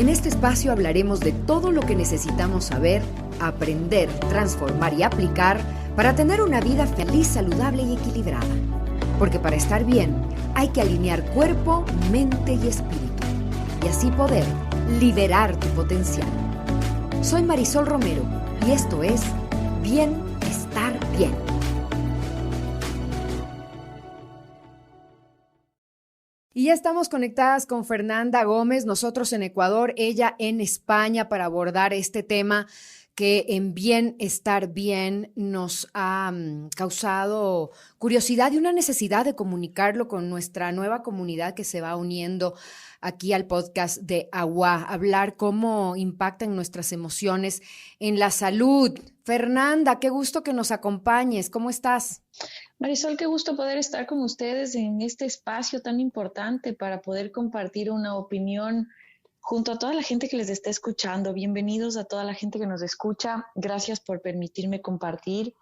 En este espacio hablaremos de todo lo que necesitamos saber, aprender, transformar y aplicar para tener una vida feliz, saludable y equilibrada. Porque para estar bien hay que alinear cuerpo, mente y espíritu. Y así poder liberar tu potencial. Soy Marisol Romero y esto es Bienestar Bien. Y ya estamos conectadas con Fernanda Gómez, nosotros en Ecuador, ella en España, para abordar este tema que en Bienestar Bien nos ha causado curiosidad y una necesidad de comunicarlo con nuestra nueva comunidad que se va uniendo aquí al podcast de Agua, hablar cómo impactan nuestras emociones en la salud. Fernanda, qué gusto que nos acompañes, ¿cómo estás? Marisol, qué gusto poder estar con ustedes en este espacio tan importante para poder compartir una opinión junto a toda la gente que les está escuchando. Bienvenidos a toda la gente que nos escucha. Gracias por permitirme compartir.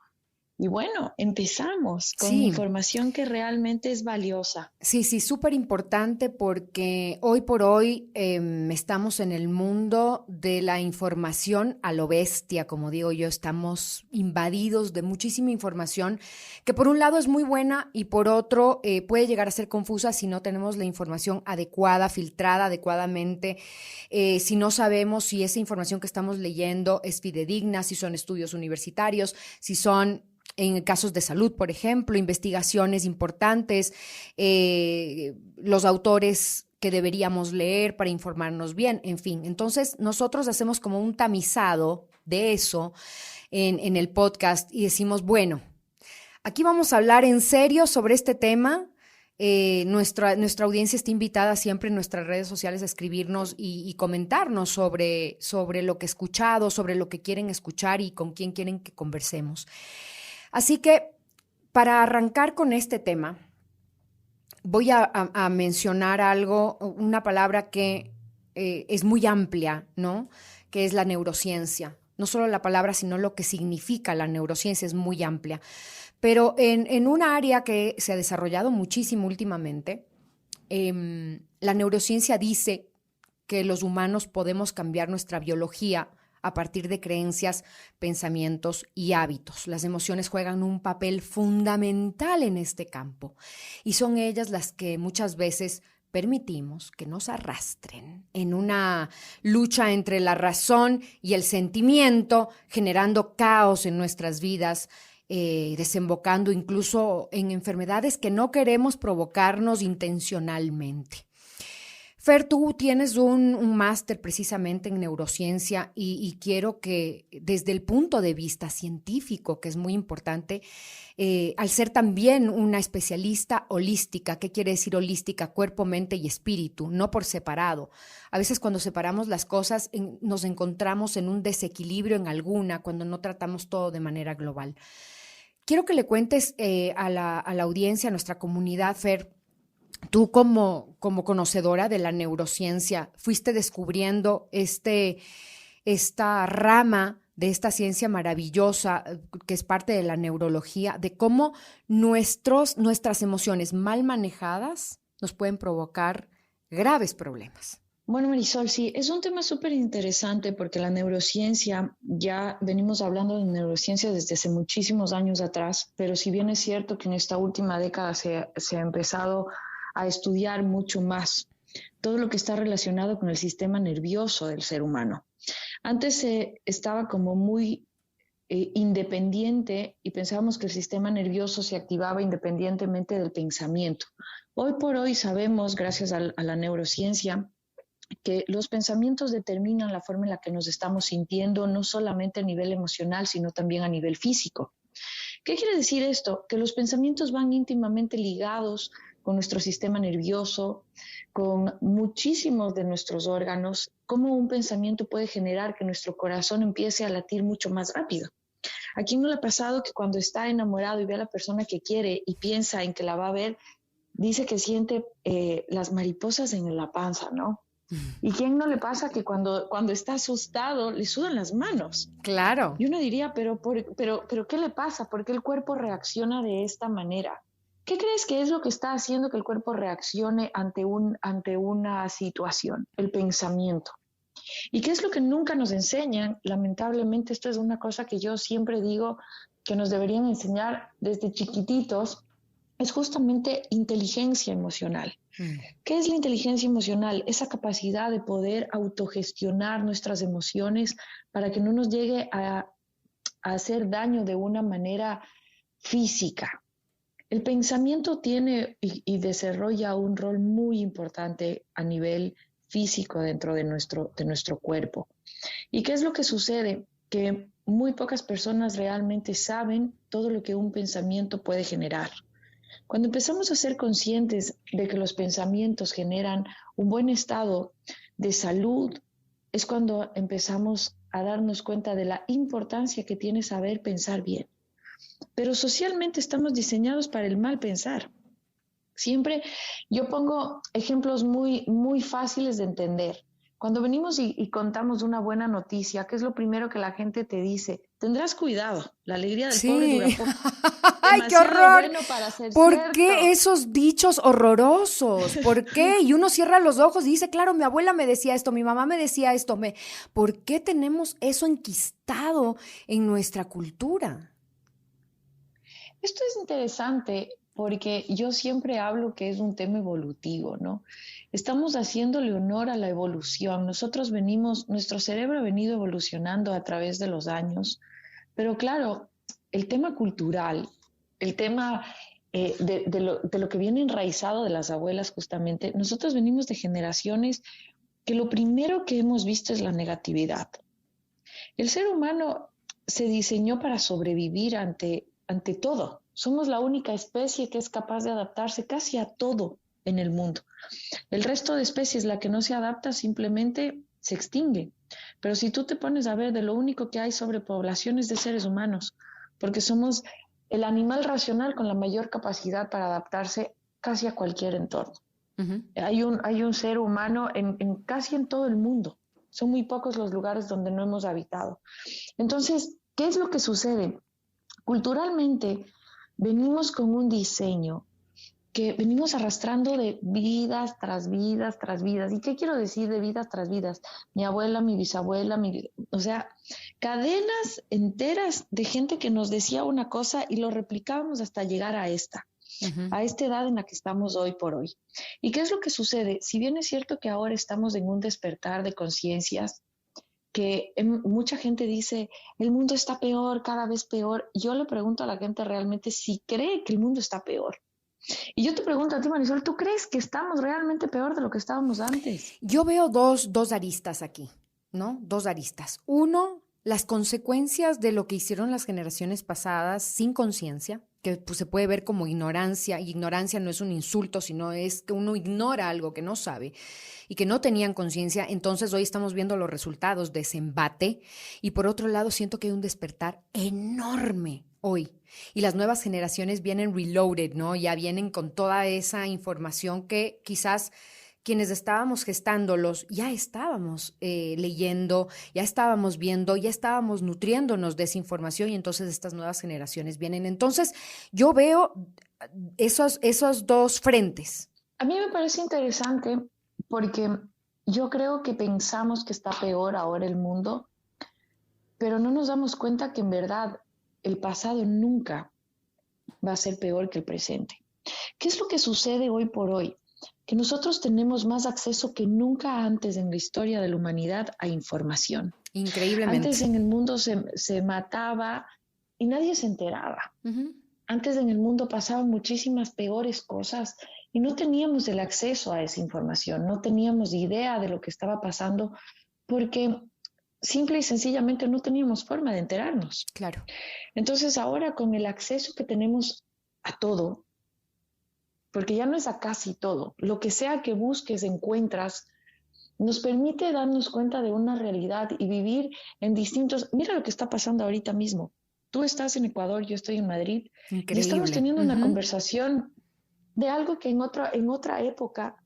Y bueno, empezamos con Sí. información que realmente es valiosa. Sí, súper importante porque hoy por hoy estamos en el mundo de la información a lo bestia, como digo yo, estamos invadidos de muchísima información que por un lado es muy buena y por otro puede llegar a ser confusa si no tenemos la información adecuada, filtrada adecuadamente, si no sabemos si esa información que estamos leyendo es fidedigna, si son estudios universitarios, si son en casos de salud, por ejemplo, investigaciones importantes, los autores que deberíamos leer para informarnos bien, en fin. Entonces, nosotros hacemos como un tamizado de eso en el podcast y decimos, bueno, aquí vamos a hablar en serio sobre este tema. Nuestra audiencia está invitada siempre en nuestras redes sociales a escribirnos y comentarnos sobre lo que he escuchado, sobre lo que quieren escuchar y con quién quieren que conversemos. Así que para arrancar con este tema, voy a mencionar algo, una palabra que es muy amplia, ¿no? Que es la neurociencia. No solo la palabra, sino lo que significa la neurociencia es muy amplia. Pero en un área que se ha desarrollado muchísimo últimamente, la neurociencia dice que los humanos podemos cambiar nuestra biología a partir de creencias, pensamientos y hábitos. Las emociones juegan un papel fundamental en este campo y son ellas las que muchas veces permitimos que nos arrastren en una lucha entre la razón y el sentimiento, generando caos en nuestras vidas, desembocando incluso en enfermedades que no queremos provocarnos intencionalmente. Fer, tú tienes un máster precisamente en neurociencia y quiero que desde el punto de vista científico, que es muy importante, al ser también una especialista holística, ¿qué quiere decir holística? Cuerpo, mente y espíritu, no por separado. A veces cuando separamos las cosas nos encontramos en un desequilibrio en alguna, cuando no tratamos todo de manera global. Quiero que le cuentes a la audiencia, a nuestra comunidad, Fer, tú como conocedora de la neurociencia, fuiste descubriendo esta rama de esta ciencia maravillosa que es parte de la neurología, de cómo nuestras emociones mal manejadas nos pueden provocar graves problemas. Bueno, Marisol, sí, es un tema súper interesante porque la neurociencia, ya venimos hablando de neurociencia desde hace muchísimos años atrás, pero si bien es cierto que en esta última década se ha empezado a estudiar mucho más todo lo que está relacionado con el sistema nervioso del ser humano. Antes estaba como muy independiente y pensábamos que el sistema nervioso se activaba independientemente del pensamiento. Hoy por hoy sabemos, gracias a la neurociencia, que los pensamientos determinan la forma en la que nos estamos sintiendo, no solamente a nivel emocional, sino también a nivel físico. ¿Qué quiere decir esto? Que los pensamientos van íntimamente ligados con nuestro sistema nervioso, con muchísimos de nuestros órganos, cómo un pensamiento puede generar que nuestro corazón empiece a latir mucho más rápido. ¿A quién no le ha pasado que cuando está enamorado y ve a la persona que quiere y piensa en que la va a ver, dice que siente las mariposas en la panza, ¿no? ¿Y quién no le pasa que cuando está asustado le sudan las manos? Claro. Y uno diría, pero ¿qué le pasa? ¿Por qué el cuerpo reacciona de esta manera? ¿Qué crees que es lo que está haciendo que el cuerpo reaccione ante una situación? El pensamiento. ¿Y qué es lo que nunca nos enseñan? Lamentablemente, esto es una cosa que yo siempre digo que nos deberían enseñar desde chiquititos, es justamente inteligencia emocional. ¿Qué es la inteligencia emocional? Esa capacidad de poder autogestionar nuestras emociones para que no nos llegue a hacer daño de una manera física. El pensamiento tiene y desarrolla un rol muy importante a nivel físico dentro de nuestro cuerpo. ¿Y qué es lo que sucede? Que muy pocas personas realmente saben todo lo que un pensamiento puede generar. Cuando empezamos a ser conscientes de que los pensamientos generan un buen estado de salud, es cuando empezamos a darnos cuenta de la importancia que tiene saber pensar bien. Pero socialmente estamos diseñados para el mal pensar. Siempre yo pongo ejemplos muy fáciles de entender. Cuando venimos y contamos una buena noticia, ¿qué es lo primero que la gente te dice? Tendrás cuidado, la alegría del pobre dura poco. ¡Ay, qué Demasiado horror! bueno para ser ¿Por cierto. qué esos dichos horrorosos? ¿Por qué? Y uno cierra los ojos y dice, claro, mi abuela me decía esto, mi mamá me decía esto. ¿Por qué tenemos eso enquistado en nuestra cultura? Esto es interesante porque yo siempre hablo que es un tema evolutivo, ¿no? Estamos haciéndole honor a la evolución. Nuestro cerebro ha venido evolucionando a través de los años, pero claro, el tema cultural, el tema de lo que viene enraizado de las abuelas justamente, nosotros venimos de generaciones que lo primero que hemos visto es la negatividad. El ser humano se diseñó para sobrevivir ante todo. Somos la única especie que es capaz de adaptarse casi a todo en el mundo. El resto de especies, la que no se adapta, simplemente se extingue. Pero si tú te pones a ver, de lo único que hay sobrepoblaciones de seres humanos, porque somos el animal racional con la mayor capacidad para adaptarse casi a cualquier entorno. Uh-huh. Hay un ser humano casi en todo el mundo. Son muy pocos los lugares donde no hemos habitado. Entonces, ¿qué es lo que sucede? Culturalmente venimos con un diseño que venimos arrastrando de vidas tras vidas tras vidas. ¿Y qué quiero decir de vidas tras vidas? Mi abuela, mi bisabuela, o sea, cadenas enteras de gente que nos decía una cosa y lo replicábamos hasta llegar a esta. Uh-huh. A esta edad en la que estamos hoy por hoy. ¿Y qué es lo que sucede? Si bien es cierto que ahora estamos en un despertar de conciencias, que mucha gente dice, el mundo está peor, cada vez peor. Yo le pregunto a la gente realmente si cree que el mundo está peor. Y yo te pregunto a ti, Marisol, ¿tú crees que estamos realmente peor de lo que estábamos antes? Yo veo dos aristas aquí, ¿no? Dos aristas. Uno, las consecuencias de lo que hicieron las generaciones pasadas sin conciencia, que pues, se puede ver como ignorancia, y ignorancia no es un insulto, sino es que uno ignora algo que no sabe y que no tenían conciencia. Entonces hoy estamos viendo los resultados de ese embate, y por otro lado siento que hay un despertar enorme hoy, y las nuevas generaciones vienen reloaded, ¿no? Ya vienen con toda esa información que quizás quienes estábamos gestándolos ya estábamos leyendo, ya estábamos viendo, ya estábamos nutriéndonos de esa información, y entonces estas nuevas generaciones vienen. Entonces yo veo esos dos frentes. A mí me parece interesante porque yo creo que pensamos que está peor ahora el mundo, pero no nos damos cuenta que en verdad el pasado nunca va a ser peor que el presente. ¿Qué es lo que sucede hoy por hoy? Que nosotros tenemos más acceso que nunca antes en la historia de la humanidad a información. Increíblemente. Antes en el mundo se mataba y nadie se enteraba. Uh-huh. Antes en el mundo pasaban muchísimas peores cosas y no teníamos el acceso a esa información, no teníamos idea de lo que estaba pasando porque simple y sencillamente no teníamos forma de enterarnos. Claro. Entonces ahora con el acceso que tenemos a todo, porque ya no es a casi todo, lo que sea que busques, encuentras, nos permite darnos cuenta de una realidad y vivir en distintos... Mira lo que está pasando ahorita mismo. Tú estás en Ecuador, yo estoy en Madrid. Increíble. Y estamos teniendo una conversación de algo que en otra época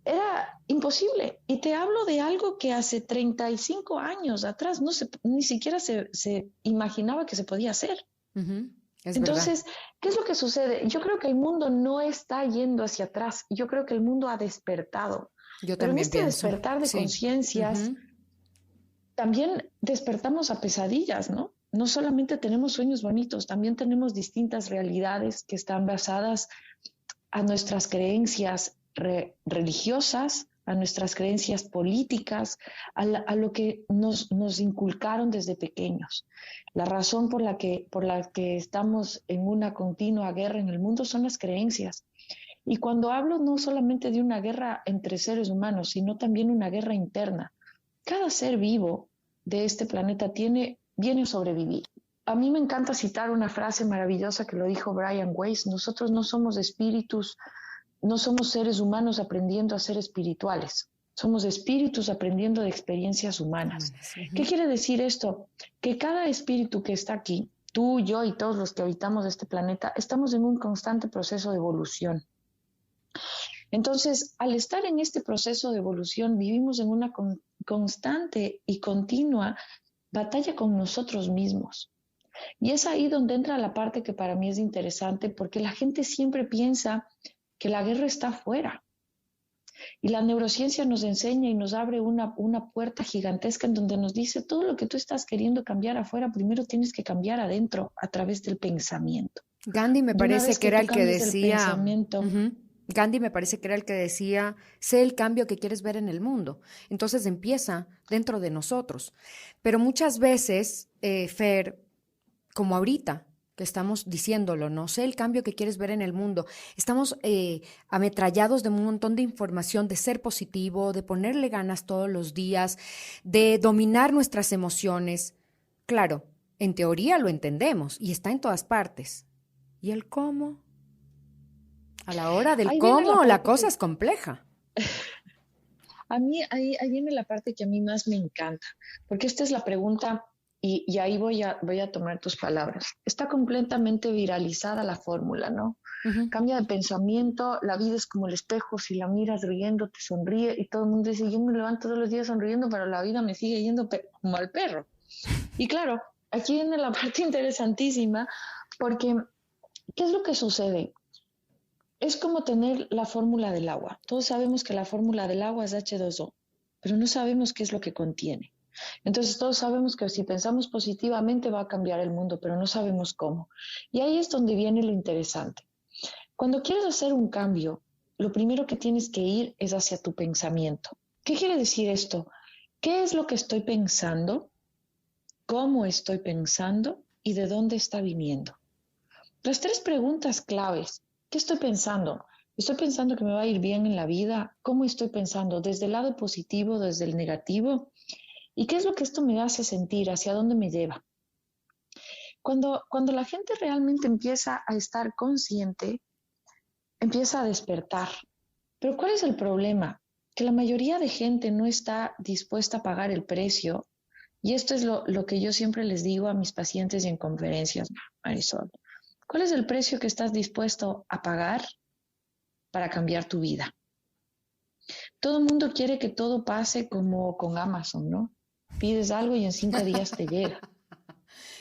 era imposible. Y te hablo de algo que hace 35 años atrás ni siquiera se imaginaba que se podía hacer. Uh-huh. Entonces, ¿qué es lo que sucede? Yo creo que el mundo no está yendo hacia atrás. Yo creo que el mundo ha despertado. Yo Pero también en este pienso. despertar de conciencias, también despertamos a pesadillas, ¿no? No solamente tenemos sueños bonitos, también tenemos distintas realidades que están basadas a nuestras creencias religiosas, a nuestras creencias políticas, a lo que nos inculcaron desde pequeños. La razón por la que estamos en una continua guerra en el mundo son las creencias. Y cuando hablo no solamente de una guerra entre seres humanos, sino también una guerra interna. Cada ser vivo de este planeta viene a sobrevivir. A mí me encanta citar una frase maravillosa que lo dijo Brian Weiss: nosotros no somos espíritus, no somos seres humanos aprendiendo a ser espirituales, somos espíritus aprendiendo de experiencias humanas. ¿Qué quiere decir esto? Que cada espíritu que está aquí, tú, yo y todos los que habitamos este planeta, estamos en un constante proceso de evolución. Entonces, al estar en este proceso de evolución, vivimos en una constante y continua batalla con nosotros mismos. Y es ahí donde entra la parte que para mí es interesante, porque la gente siempre piensa que la guerra está afuera. Y la neurociencia nos enseña y nos abre una puerta gigantesca en donde nos dice: todo lo que tú estás queriendo cambiar afuera, primero tienes que cambiar adentro a través del pensamiento. Gandhi me parece que era el que decía... Uh-huh. Gandhi me parece que era el que decía: sé el cambio que quieres ver en el mundo. Entonces empieza dentro de nosotros. Pero muchas veces, Fer, como ahorita que estamos diciéndolo, no sé el cambio que quieres ver en el mundo, estamos ametrallados de un montón de información, de ser positivo, de ponerle ganas todos los días, de dominar nuestras emociones. Claro, en teoría lo entendemos y está en todas partes. ¿Y el cómo? A la hora del cómo, la cosa es compleja. A mí ahí viene la parte que a mí más me encanta, porque esta es la pregunta, y ahí voy a tomar tus palabras. Está completamente viralizada la fórmula, ¿no? Uh-huh. Cambia de pensamiento, la vida es como el espejo, si la miras riendo te sonríe, y todo el mundo dice: yo me levanto todos los días sonriendo, pero la vida me sigue yendo como al perro. Y claro, aquí viene la parte interesantísima, porque ¿qué es lo que sucede? Es como tener la fórmula del agua. Todos sabemos que la fórmula del agua es H2O, pero no sabemos qué es lo que contiene. Entonces todos sabemos que si pensamos positivamente va a cambiar el mundo, pero no sabemos cómo. Y ahí es donde viene lo interesante. Cuando quieres hacer un cambio, lo primero que tienes que ir es hacia tu pensamiento. ¿Qué quiere decir esto? ¿Qué es lo que estoy pensando? ¿Cómo estoy pensando? ¿Y de dónde está viniendo? Las 3 preguntas claves. ¿Qué estoy pensando? ¿Estoy pensando que me va a ir bien en la vida? ¿Cómo estoy pensando? ¿Desde el lado positivo, desde el negativo? ¿Y qué es lo que esto me hace sentir? ¿Hacia dónde me lleva? Cuando la gente realmente empieza a estar consciente, empieza a despertar. Pero ¿cuál es el problema? Que la mayoría de gente no está dispuesta a pagar el precio. Y esto es lo que yo siempre les digo a mis pacientes y en conferencias, Marisol. ¿Cuál es el precio que estás dispuesto a pagar para cambiar tu vida? Todo el mundo quiere que todo pase como con Amazon, ¿no? Pides algo y en 5 días te llega.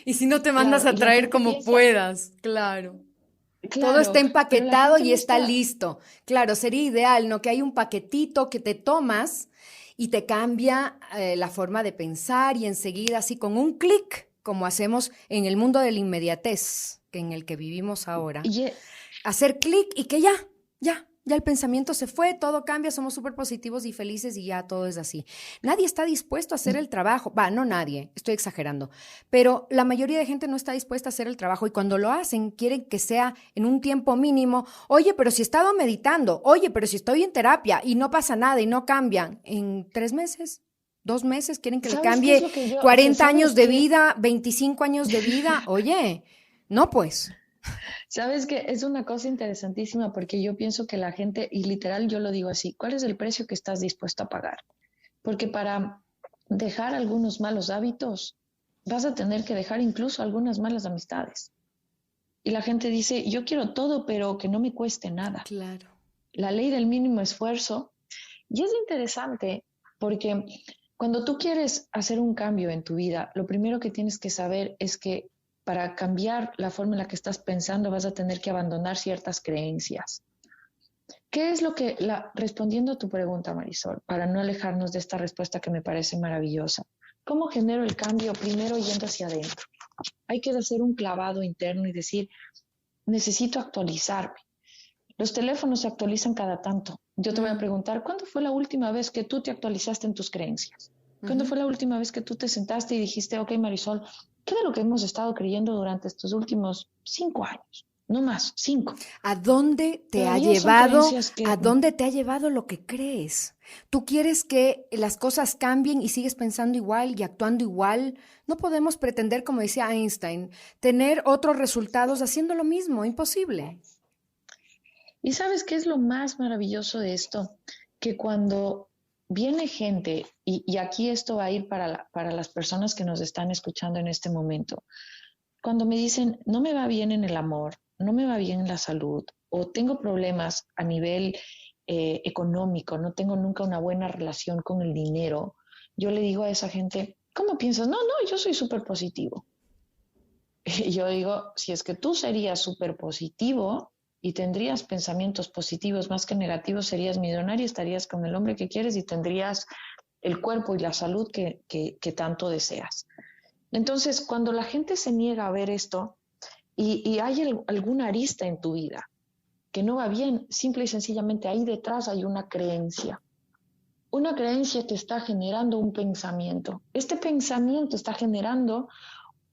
Y si no te mandas a traer como puedas, claro. Todo está empaquetado y está listo. Claro, sería ideal, ¿no? Que hay un paquetito que te tomas y te cambia la forma de pensar y enseguida, así con un clic, como hacemos en el mundo de la inmediatez, que en el que vivimos ahora. Hacer clic y que ya el pensamiento se fue, todo cambia, somos súper positivos y felices y ya todo es así. Nadie está dispuesto a hacer el trabajo. No nadie, estoy exagerando, pero la mayoría de gente no está dispuesta a hacer el trabajo y cuando lo hacen quieren que sea en un tiempo mínimo. Oye, pero si he estado meditando, oye, pero si estoy en terapia y no pasa nada y no cambian en 3 meses. 2 meses, quieren que le cambie 40 años de vida, 25 años de vida. Oye, no pues. Sabes que es una cosa interesantísima porque yo pienso que la gente, y literal yo lo digo así, ¿cuál es el precio que estás dispuesto a pagar? Porque para dejar algunos malos hábitos vas a tener que dejar incluso algunas malas amistades. Y la gente dice: yo quiero todo, pero que no me cueste nada. Claro. La ley del mínimo esfuerzo. Y es interesante porque cuando tú quieres hacer un cambio en tu vida, lo primero que tienes que saber es que para cambiar la forma en la que estás pensando vas a tener que abandonar ciertas creencias. ¿Qué es lo que, respondiendo a tu pregunta, Marisol, para no alejarnos de esta respuesta que me parece maravillosa, ¿Cómo genero el cambio? Primero yendo hacia adentro. Hay que hacer un clavado interno y decir, necesito actualizarme. Los teléfonos se actualizan cada tanto. Yo te voy a preguntar, ¿cuándo fue la última vez que tú te actualizaste en tus creencias? ¿Cuándo fue la última vez que tú te sentaste y dijiste, ok, Marisol, ¿qué de lo que hemos estado creyendo durante estos últimos 5 años? No más, 5. ¿A dónde te ha Todavía son llevado, creencias que... a dónde te ha llevado lo que crees? ¿Tú quieres que las cosas cambien y sigues pensando igual y actuando igual? No podemos pretender, como decía Einstein, tener otros resultados haciendo lo mismo, imposible. ¿Y sabes qué es lo más maravilloso de esto? Que cuando viene gente, y aquí esto va a ir para las personas que nos están escuchando en este momento, cuando me dicen, no me va bien en el amor, no me va bien en la salud, o tengo problemas a nivel económico, no tengo nunca una buena relación con el dinero, yo le digo a esa gente, ¿cómo piensas? No, yo soy súper positivo. Y yo digo, si es que tú serías súper positivo y tendrías pensamientos positivos más que negativos, serías millonario, estarías con el hombre que quieres y tendrías el cuerpo y la salud que tanto deseas. Entonces, cuando la gente se niega a ver esto y hay alguna arista en tu vida que no va bien, simple y sencillamente ahí detrás hay una creencia. Una creencia que está generando un pensamiento. Este pensamiento está generando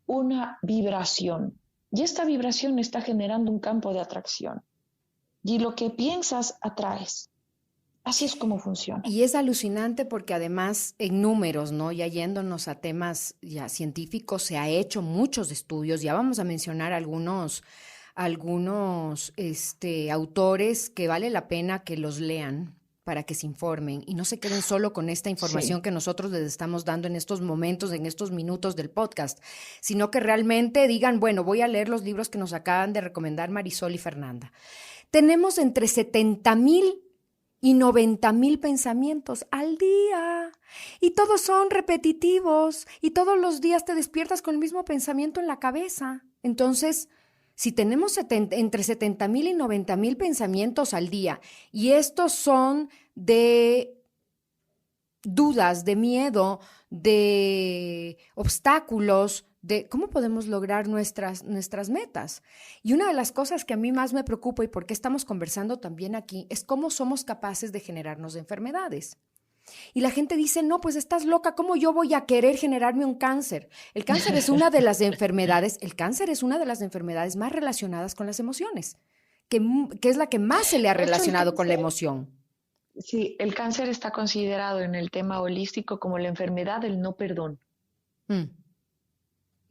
una vibración y esta vibración está generando un campo de atracción. Y lo que piensas, atraes. Así es como funciona. Y es alucinante porque además en números, ¿no? Ya yéndonos a temas ya científicos, se ha hecho muchos estudios, ya vamos a mencionar algunos autores que vale la pena que los lean para que se informen y no se queden solo con esta información Sí. que nosotros les estamos dando en estos momentos, en estos minutos del podcast, sino que realmente digan, bueno, voy a leer los libros que nos acaban de recomendar Marisol y Fernanda. Tenemos entre 70,000 y 90,000 pensamientos al día. Y todos son repetitivos. Y todos los días te despiertas con el mismo pensamiento en la cabeza. Entonces, si tenemos entre 70,000 y 90,000 pensamientos al día, y estos son de dudas, de miedo, de obstáculos, de cómo podemos lograr nuestras metas. Y una de las cosas que a mí más me preocupa y por qué estamos conversando también aquí es cómo somos capaces de generarnos enfermedades. Y la gente dice, no, pues estás loca, ¿cómo yo voy a querer generarme un cáncer? El cáncer es una de las enfermedades, el cáncer es una de las enfermedades más relacionadas con las emociones, que es la que más se le ha De hecho, relacionado con la emoción. sí, el cáncer está considerado en el tema holístico como la enfermedad del no perdón. Mm.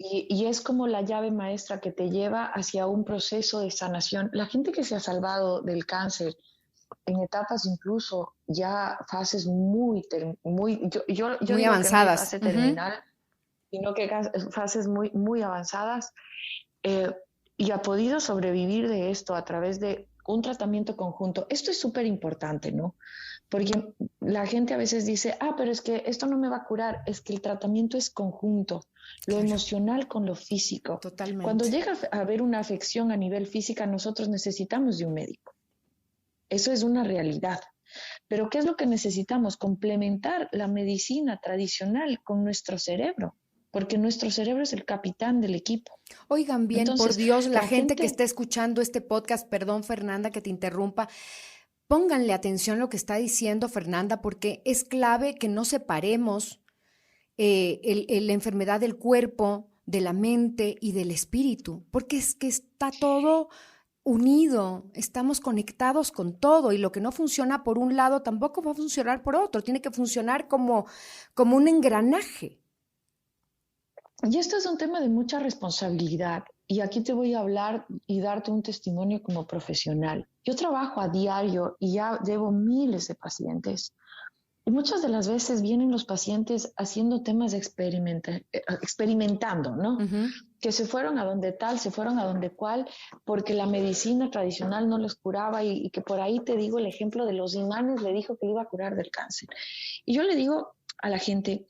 Y es como la llave maestra que te lleva hacia un proceso de sanación. La gente que se ha salvado del cáncer en etapas incluso ya fases yo Muy digo que no hay avanzadas. fase Ujú. terminal, sino que fases muy avanzadas, eh, y ha podido sobrevivir de esto a través de un tratamiento conjunto. Esto es súper importante, ¿no? Porque la gente a veces dice, pero es que esto no me va a curar, es que el tratamiento es conjunto, lo Claro, emocional con lo físico. Cuando totalmente. llega a haber una afección a nivel física, nosotros necesitamos de un médico. Eso es una realidad. Pero ¿qué es lo que necesitamos? Complementar la medicina tradicional con nuestro cerebro, porque nuestro cerebro es el capitán del equipo. Oigan bien, por Entonces, Dios, la la gente que gente, está escuchando este podcast, perdón Fernanda que te interrumpa, pónganle atención a lo que está diciendo Fernanda porque es clave que no separemos la enfermedad del cuerpo, de la mente y del espíritu, porque es que está todo unido, estamos conectados con todo y lo que no funciona por un lado tampoco va a funcionar por otro, tiene que funcionar como un engranaje. y esto es un tema de mucha responsabilidad, y aquí te voy a hablar y darte un testimonio como profesional. Yo trabajo a diario y ya llevo miles de pacientes. Y muchas de las veces vienen los pacientes haciendo temas experimentando, ¿no? Ujú. Que se fueron a donde tal, se fueron a donde cual, porque la medicina tradicional no les curaba y que por ahí te digo el ejemplo de los imanes, le dijo que le iba a curar del cáncer. Y yo le digo a la gente,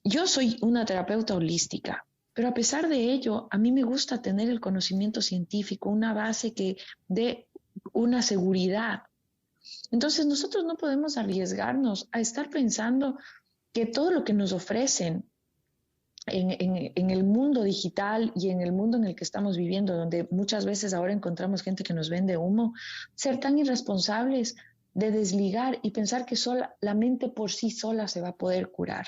yo soy una terapeuta holística, pero a pesar de ello, a mí me gusta tener el conocimiento científico, una base que dé una seguridad. Entonces nosotros no podemos arriesgarnos a estar pensando que todo lo que nos ofrecen en el mundo digital y en el mundo en el que estamos viviendo, donde muchas veces ahora encontramos gente que nos vende humo, ser tan irresponsables de desligar y pensar que la mente por sí sola se va a poder curar.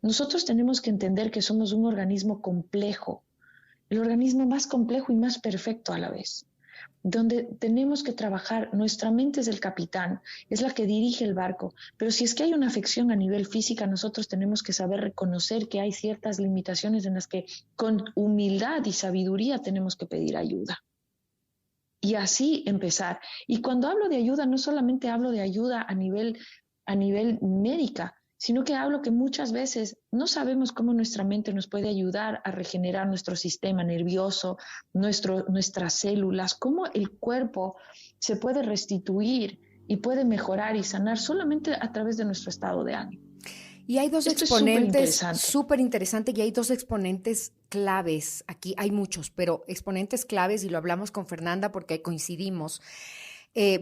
Nosotros tenemos que entender que somos un organismo complejo, el organismo más complejo y más perfecto a la vez, donde tenemos que trabajar. Nuestra mente es el capitán, es la que dirige el barco, pero si es que hay una afección a nivel física, nosotros tenemos que saber reconocer que hay ciertas limitaciones en las que con humildad y sabiduría tenemos que pedir ayuda. Y así empezar. Y cuando hablo de ayuda, no solamente hablo de ayuda a nivel médica, sino que hablo que muchas veces no sabemos cómo nuestra mente nos puede ayudar a regenerar nuestro sistema nervioso, nuestras células, cómo el cuerpo se puede restituir y puede mejorar y sanar solamente a través de nuestro estado de ánimo. Y hay dos Esto exponentes súper interesante y hay dos exponentes claves. Aquí hay muchos, pero exponentes claves, y lo hablamos con Fernanda porque coincidimos.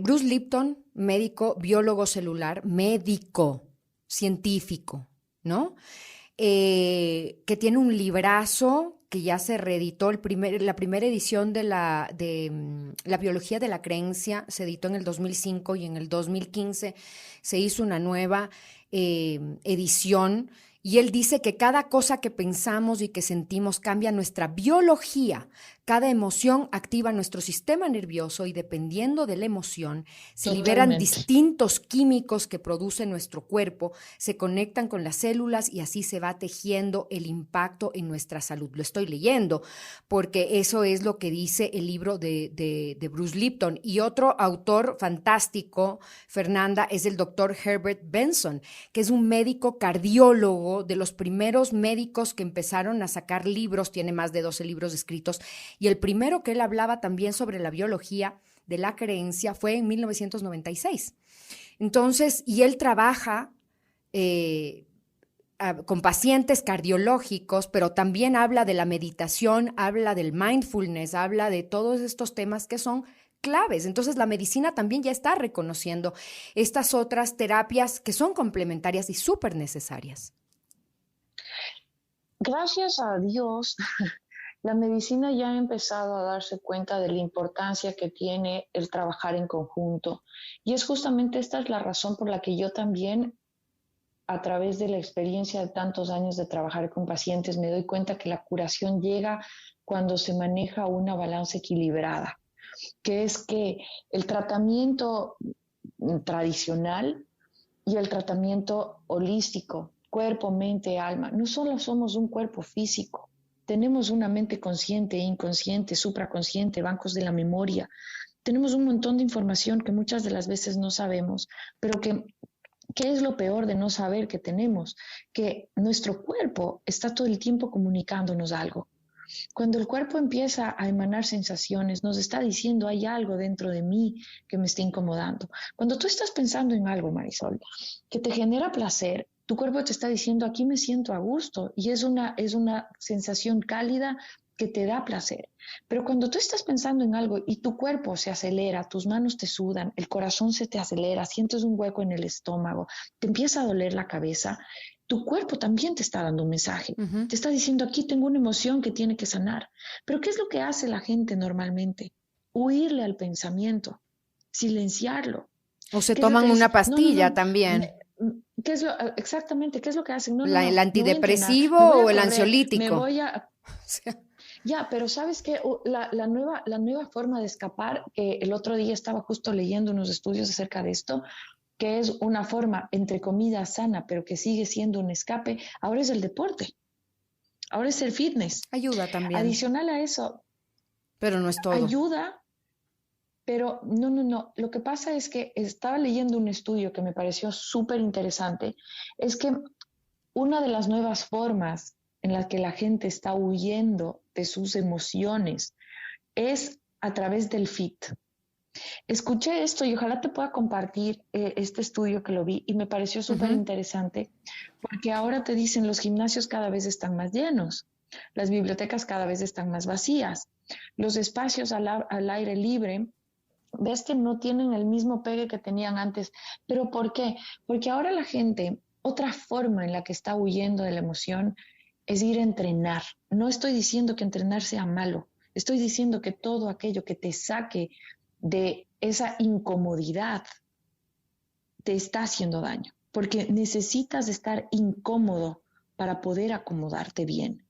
Bruce Lipton, médico, biólogo celular, médico, científico, ¿no? Que tiene un librazo que ya se reeditó, la primera edición de la biología de la creencia se editó en el 2005 y en el 2015 se hizo una nueva edición, y él dice que cada cosa que pensamos y que sentimos cambia nuestra biología. Cada emoción activa nuestro sistema nervioso y dependiendo de la emoción se liberan distintos químicos que produce nuestro cuerpo, se conectan con las células y así se va tejiendo el impacto en nuestra salud. Lo estoy leyendo porque eso es lo que dice el libro de Bruce Lipton. Y otro autor fantástico, Fernanda, es el doctor Herbert Benson, que es un médico cardiólogo, de los primeros médicos que empezaron a sacar libros, tiene más de 12 libros escritos, y el primero que él hablaba también sobre la biología de la creencia fue en 1996. Entonces, y él trabaja con pacientes cardiológicos, pero también habla de la meditación, habla del mindfulness, habla de todos estos temas que son claves. Entonces la medicina también ya está reconociendo estas otras terapias que son complementarias y súper necesarias. Gracias a Dios, la medicina ya ha empezado a darse cuenta de la importancia que tiene el trabajar en conjunto. Y es justamente esta es la razón por la que yo también, a través de la experiencia de tantos años de trabajar con pacientes, me doy cuenta que la curación llega cuando se maneja una balanza equilibrada, que es que el tratamiento tradicional y el tratamiento holístico, cuerpo, mente, alma, no solo somos un cuerpo físico, tenemos una mente consciente, inconsciente, supraconsciente, bancos de la memoria, tenemos un montón de información que muchas de las veces no sabemos, pero ¿qué es lo peor de no saber que tenemos? Que nuestro cuerpo está todo el tiempo comunicándonos algo. Cuando el cuerpo empieza a emanar sensaciones, nos está diciendo hay algo dentro de mí que me está incomodando. Cuando tú estás pensando en algo, Marisol, que te genera placer, tu cuerpo te está diciendo aquí me siento a gusto y es una sensación cálida que te da placer. Pero cuando tú estás pensando en algo y tu cuerpo se acelera, tus manos te sudan, el corazón se te acelera, sientes un hueco en el estómago, te empieza a doler la cabeza, tu cuerpo también te está dando un mensaje. Uh-huh. Te está diciendo aquí tengo una emoción que tiene que sanar. Pero ¿qué es lo que hace la gente normalmente? Huirle al pensamiento, silenciarlo. O se toman una pastilla también. ¿Qué es exactamente, ¿qué es lo que hacen? ¿El antidepresivo o el ansiolítico? Me voy a... Ya, pero ¿sabes qué? La nueva forma de escapar, el otro día estaba justo leyendo unos estudios acerca de esto, que es una forma, entre comillas, sana, pero que sigue siendo un escape, ahora es el deporte, ahora es el fitness. Ayuda también. Adicional a eso. Pero no es todo. Ayuda, pero no. Lo que pasa es que estaba leyendo un estudio que me pareció súper interesante, es que una de las nuevas formas en las que la gente está huyendo de sus emociones es a través del fit. Escuché esto y ojalá te pueda compartir este estudio que lo vi y me pareció súper interesante porque ahora te dicen los gimnasios cada vez están más llenos, las bibliotecas cada vez están más vacías, los espacios al aire libre ves que no tienen el mismo pegue que tenían antes. ¿Pero por qué? Porque ahora la gente Otra forma en la que está huyendo de la emoción es ir a entrenar. No estoy diciendo que entrenar sea malo, estoy diciendo que todo aquello que te saque de esa incomodidad te está haciendo daño, porque necesitas estar incómodo para poder acomodarte bien.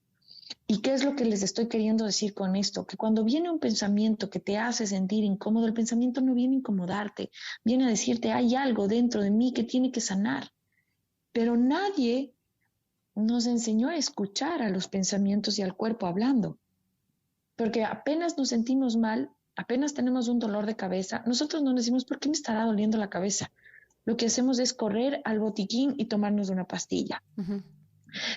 ¿Y qué es lo que les estoy queriendo decir con esto? Que cuando viene un pensamiento que te hace sentir incómodo, el pensamiento no viene a incomodarte, viene a decirte, hay algo dentro de mí que tiene que sanar. Pero nadie nos enseñó a escuchar a los pensamientos y al cuerpo hablando, porque apenas nos sentimos mal, apenas tenemos un dolor de cabeza, nosotros no decimos, ¿por qué me estará doliendo la cabeza? Lo que hacemos es correr al botiquín y tomarnos una pastilla. Uh-huh.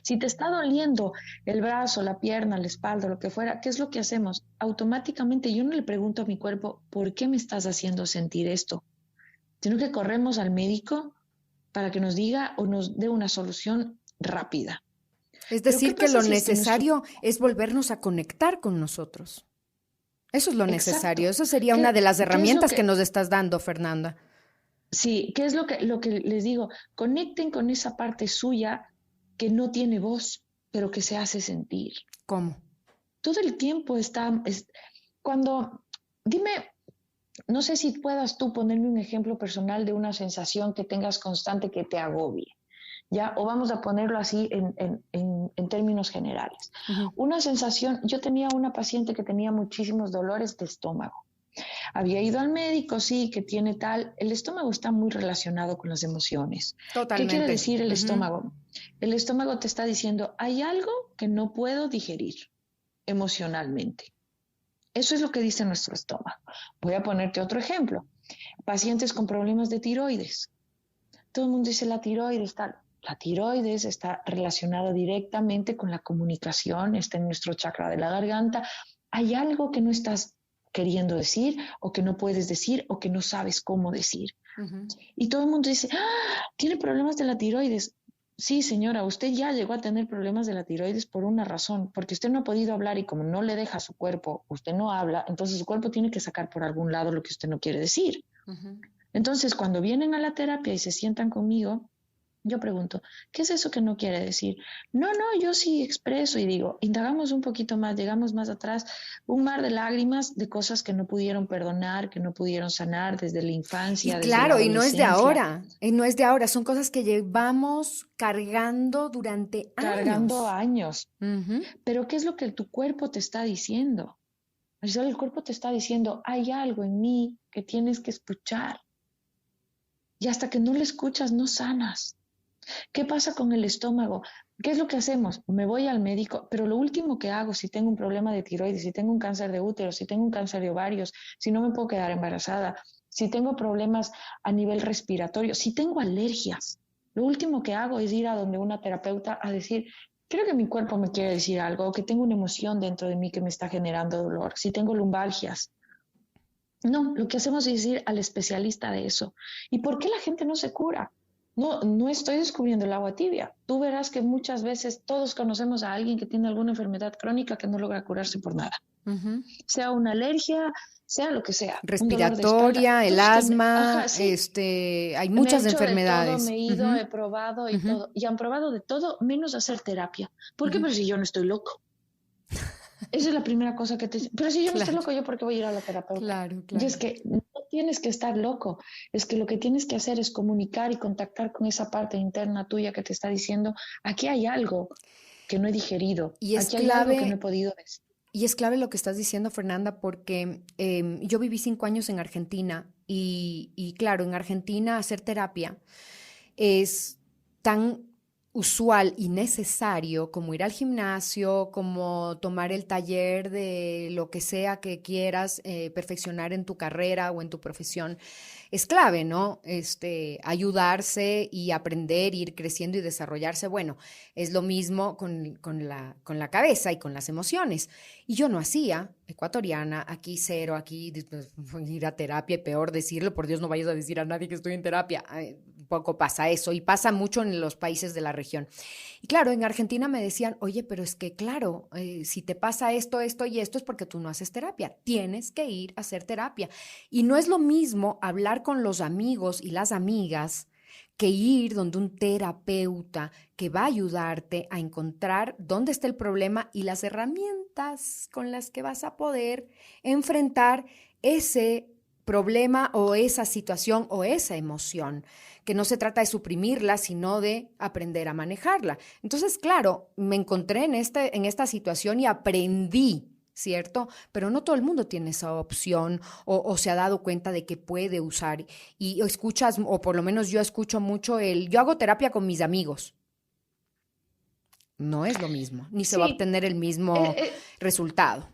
Si te está doliendo el brazo, la pierna, la espalda, lo que fuera, ¿qué es lo que hacemos? Automáticamente yo no le pregunto a mi cuerpo, ¿por qué me estás haciendo sentir esto? Sino que corremos al médico para que nos diga o nos dé una solución rápida. Es decir, que lo necesario es volvernos a conectar con nosotros. Eso es lo necesario. Eso sería una de las herramientas que nos estás dando, Fernanda. Sí, ¿qué es lo que les digo? Conecten con esa parte suya que no tiene voz, pero que se hace sentir. ¿Cómo? Todo el tiempo dime, no sé si puedas tú ponerme un ejemplo personal de una sensación que tengas constante que te agobie, ¿ya? O vamos a ponerlo así en términos generales. Uh-huh. Una sensación, yo tenía una paciente que tenía muchísimos dolores de estómago. Había ido al médico, sí, que tiene tal. El estómago está muy relacionado con las emociones. Totalmente. ¿Qué quiere decir el estómago? El estómago te está diciendo, hay algo que no puedo digerir emocionalmente. Eso es lo que dice nuestro estómago. Voy a ponerte otro ejemplo. Pacientes con problemas de tiroides. Todo el mundo dice la tiroides tal. La tiroides está relacionada directamente con la comunicación, está en nuestro chakra de la garganta. Hay algo que no estás queriendo decir o que no puedes decir o que no sabes cómo decir. Uh-huh. Y todo el mundo dice, ¿tiene problemas de la tiroides? Sí, señora, usted ya llegó a tener problemas de la tiroides por una razón, porque usted no ha podido hablar y como no le deja a su cuerpo, usted no habla, entonces su cuerpo tiene que sacar por algún lado lo que usted no quiere decir. Uh-huh. Entonces, cuando vienen a la terapia y se sientan conmigo, yo pregunto, ¿qué es eso que no quiere decir? No, yo sí expreso y digo, indagamos un poquito más, llegamos más atrás, un mar de lágrimas de cosas que no pudieron perdonar, que no pudieron sanar desde la infancia. Y claro, y no es de ahora, son cosas que llevamos cargando durante años. Uh-huh. Pero ¿qué es lo que tu cuerpo te está diciendo? El cuerpo te está diciendo, hay algo en mí que tienes que escuchar. Y hasta que no lo escuchas, no sanas. ¿Qué pasa con el estómago? ¿Qué es lo que hacemos? Me voy al médico, pero lo último que hago, si tengo un problema de tiroides, si tengo un cáncer de útero, si tengo un cáncer de ovarios, si no me puedo quedar embarazada, si tengo problemas a nivel respiratorio, si tengo alergias, lo último que hago es ir a donde una terapeuta a decir, creo que mi cuerpo me quiere decir algo, o que tengo una emoción dentro de mí que me está generando dolor, si tengo lumbalgias. No, lo que hacemos es ir al especialista de eso. ¿Y por qué la gente no se cura? No estoy descubriendo el agua tibia. Tú verás que muchas veces todos conocemos a alguien que tiene alguna enfermedad crónica que no logra curarse por nada. Uh-huh. Sea una alergia, sea lo que sea. Respiratoria, el asma, sí. Hay muchas enfermedades. Me he ido, he probado y todo. Y han probado de todo menos hacer terapia. ¿Por qué? Pero si yo no estoy loco. Esa es la primera cosa que te dicen. Pero si yo no estoy loco, ¿yo por qué voy a ir a la terapeuta? Claro. Y es que no tienes que estar loco. Es que lo que tienes que hacer es comunicar y contactar con esa parte interna tuya que te está diciendo, aquí hay algo que no he digerido. Y aquí hay algo que no he podido decir. Y es clave lo que estás diciendo, Fernanda, porque yo viví 5 años en Argentina y claro, en Argentina hacer terapia es tan usual y necesario como ir al gimnasio, como tomar el taller de lo que sea que quieras perfeccionar en tu carrera o en tu profesión. Es clave, ¿no? Ayudarse y aprender, ir creciendo y desarrollarse. Bueno, es lo mismo con la cabeza y con las emociones. Y yo no hacía, ecuatoriana, aquí cero, aquí ir a terapia, peor decirlo, por Dios no vayas a decir a nadie que estoy en terapia. Poco pasa eso y pasa mucho en los países de la región. Y claro, en Argentina me decían, oye, pero es que claro, si te pasa esto y esto es porque tú no haces terapia. Tienes que ir a hacer terapia. Y no es lo mismo hablar con los amigos y las amigas que ir donde un terapeuta que va a ayudarte a encontrar dónde está el problema y las herramientas con las que vas a poder enfrentar ese problema o esa situación o esa emoción, que no se trata de suprimirla, sino de aprender a manejarla. Entonces, claro, me encontré en esta situación y aprendí, ¿cierto? Pero no todo el mundo tiene esa opción o se ha dado cuenta de que puede usar y escuchas, o por lo menos yo escucho mucho yo hago terapia con mis amigos. No es lo mismo, ni se va a Sí, obtener el mismo eh, resultado.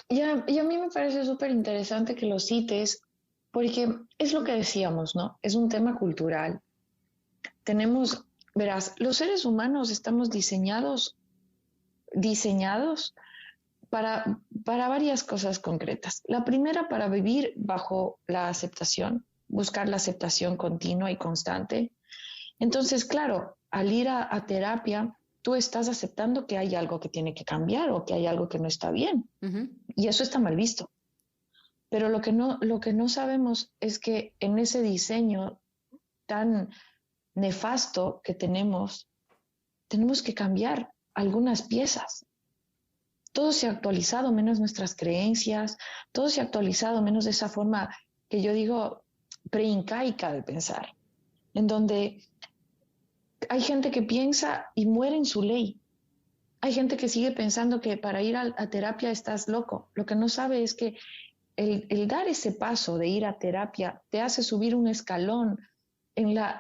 y a mí me parece súper interesante que lo cites, porque es lo que decíamos, ¿no? Es un tema cultural. Tenemos, verás, los seres humanos estamos diseñados para varias cosas concretas. La primera, para vivir bajo la aceptación, buscar la aceptación continua y constante. Entonces, claro, al ir a terapia, tú estás aceptando que hay algo que tiene que cambiar o que hay algo que no está bien. Ujú. Y eso está mal visto. Pero lo que no sabemos es que en ese diseño tan nefasto que tenemos que cambiar algunas piezas. Todo se ha actualizado menos nuestras creencias, todo se ha actualizado menos esa forma que yo digo preincaica de pensar, en donde hay gente que piensa y muere en su ley. Hay gente que sigue pensando que para ir a terapia estás loco. Lo que no sabe es que el dar ese paso de ir a terapia te hace subir un escalón en la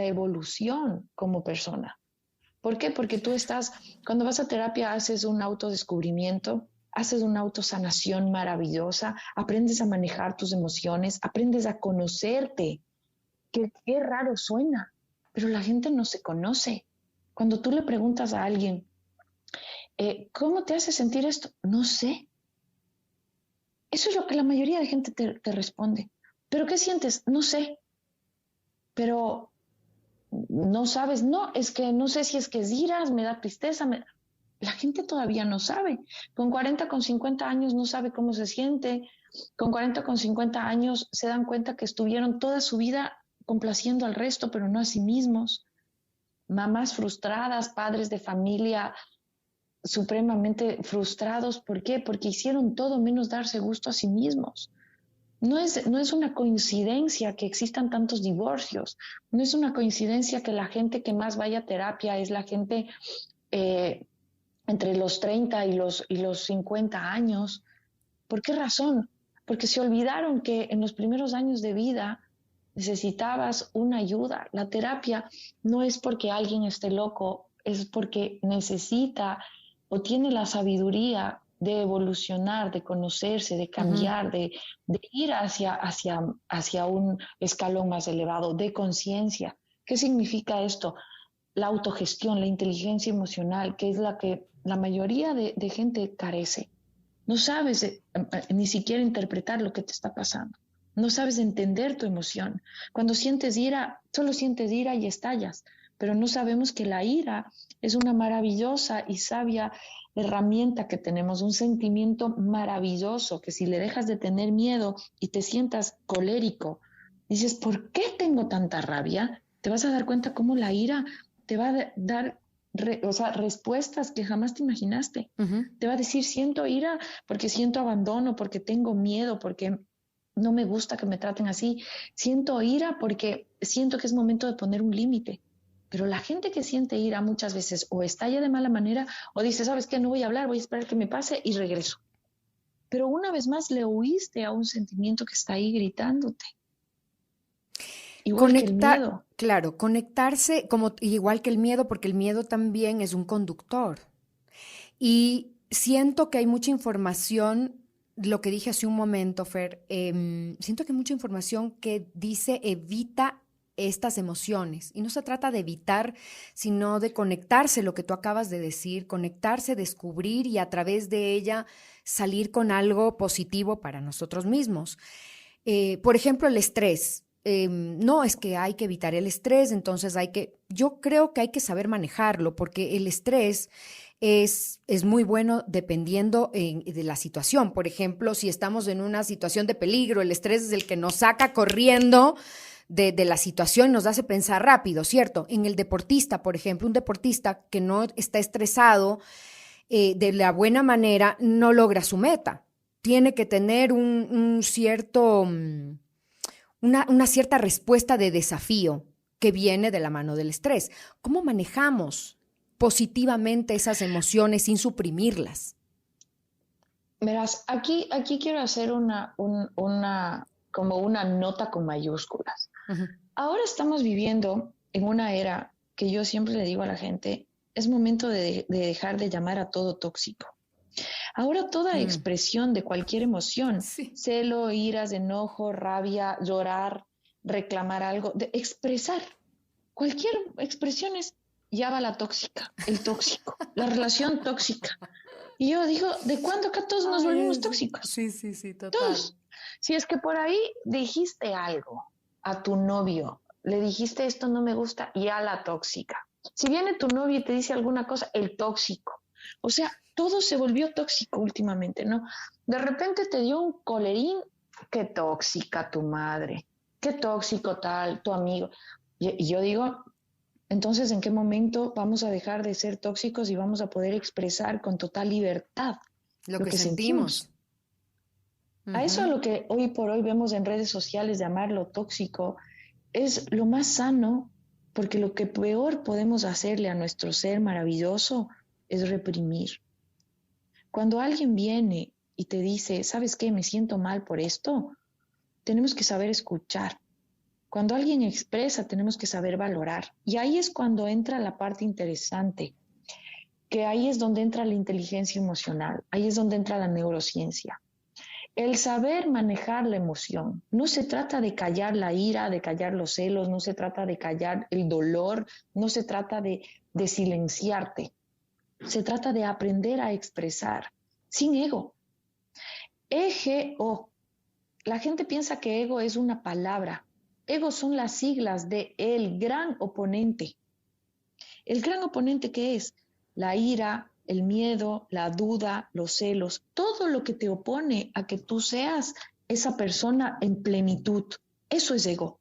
evolución como persona. ¿Por qué? Porque cuando vas a terapia, haces un autodescubrimiento, haces una autosanación maravillosa, aprendes a manejar tus emociones, aprendes a conocerte. Qué raro suena, pero la gente no se conoce. Cuando tú le preguntas a alguien, ¿cómo te hace sentir esto? No sé. Eso es lo que la mayoría de gente te responde. ¿Pero qué sientes? No sé. Pero no sabes, no, es que no sé si es que es ira, me da tristeza. La gente todavía no sabe. Con 40, con 50 años no sabe cómo se siente. Con 40, con 50 años se dan cuenta que estuvieron toda su vida complaciendo al resto, pero no a sí mismos. Mamás frustradas, padres de familia supremamente frustrados. ¿Por qué? Porque hicieron todo menos darse gusto a sí mismos. No es una coincidencia que existan tantos divorcios, no es una coincidencia que la gente que más vaya a terapia es la gente eh, entre los 30 y los 50 años. ¿Por qué razón? Porque se olvidaron que en los primeros años de vida necesitabas una ayuda. La terapia no es porque alguien esté loco, es porque necesita o tiene la sabiduría de evolucionar, de conocerse, de Ujú. cambiar, de ir hacia un escalón más elevado, de conciencia. ¿Qué significa esto? La autogestión, la inteligencia emocional, que es la que la mayoría de gente carece. No sabes ni siquiera interpretar lo que te está pasando. No sabes entender tu emoción. Cuando sientes ira, solo sientes ira y estallas, pero no sabemos que la ira es una maravillosa y sabia herramienta que tenemos, un sentimiento maravilloso que si le dejas de tener miedo y te sientas colérico, dices, ¿por qué tengo tanta rabia? Te vas a dar cuenta cómo la ira te va a dar o sea, respuestas que jamás te imaginaste. Ujú. Te va a decir, siento ira porque siento abandono, porque tengo miedo, porque no me gusta que me traten así. Siento ira porque siento que es momento de poner un límite. Pero la gente que siente ira muchas veces o estalla de mala manera o dice, ¿sabes qué? No voy a hablar, voy a esperar que me pase y regreso. Pero una vez más le huiste a un sentimiento que está ahí gritándote, igual que el Conectar, miedo. claro, conectarse como igual que el miedo, porque el miedo también es un conductor. Y siento que hay mucha información, lo que dije hace un momento, Fer, siento que hay mucha información que dice evita estas emociones. Y no se trata de evitar, sino de conectarse, lo que tú acabas de decir, conectarse, descubrir y a través de ella salir con algo positivo para nosotros mismos. Por ejemplo, el estrés. No es que hay que evitar el estrés, entonces yo creo que hay que saber manejarlo, porque el estrés es muy bueno dependiendo de la situación. Por ejemplo, si estamos en una situación de peligro, el estrés es el que nos saca corriendo de la situación, nos hace pensar rápido, ¿cierto? En el deportista, por ejemplo, un deportista que no está estresado de la buena manera, no logra su meta. Tiene que tener un cierto, una cierta respuesta de desafío que viene de la mano del estrés. ¿Cómo manejamos positivamente esas emociones sin suprimirlas? Verás, aquí quiero hacer como una nota con mayúsculas. Ujú. Ahora estamos viviendo en una era que yo siempre le digo a la gente, es momento de dejar de llamar a todo tóxico. Ahora toda Mm. expresión de cualquier emoción, Sí. celo, iras, enojo, rabia, llorar, reclamar algo, de expresar cualquier expresión es, ya va la tóxica, el tóxico, la relación tóxica. Y yo digo, ¿de cuándo acá todos nos Ay, volvimos tóxicos? sí, sí, sí, total. Todos. Si es que por ahí dijiste algo a tu novio, le dijiste esto no me gusta, ya la tóxica. Si viene tu novio y te dice alguna cosa, el tóxico. O sea, todo se volvió tóxico últimamente, ¿no? De repente te dio un colerín, qué tóxica tu madre, qué tóxico tal, tu amigo. Y yo digo, entonces, ¿en qué momento vamos a dejar de ser tóxicos y vamos a poder expresar con total libertad Lo lo que que sentimos? sentimos. A eso a Ujú. lo que hoy por hoy vemos en redes sociales llamarlo tóxico es lo más sano, porque lo que peor podemos hacerle a nuestro ser maravilloso es reprimir. Cuando alguien viene y te dice, ¿sabes qué? Me siento mal por esto, tenemos que saber escuchar. Cuando alguien expresa, tenemos que saber valorar. Y ahí es cuando entra la parte interesante, que ahí es donde entra la inteligencia emocional, ahí es donde entra la neurociencia. El saber manejar la emoción. No se trata de callar la ira, de callar los celos, no se trata de callar el dolor, no se trata de silenciarte. Se trata de aprender a expresar sin ego. EGO. La gente piensa que ego es una palabra. Ego son las siglas de el gran oponente. ¿El gran oponente qué es? La ira, el miedo, la duda, los celos, todo lo que te opone a que tú seas esa persona en plenitud. Eso es ego.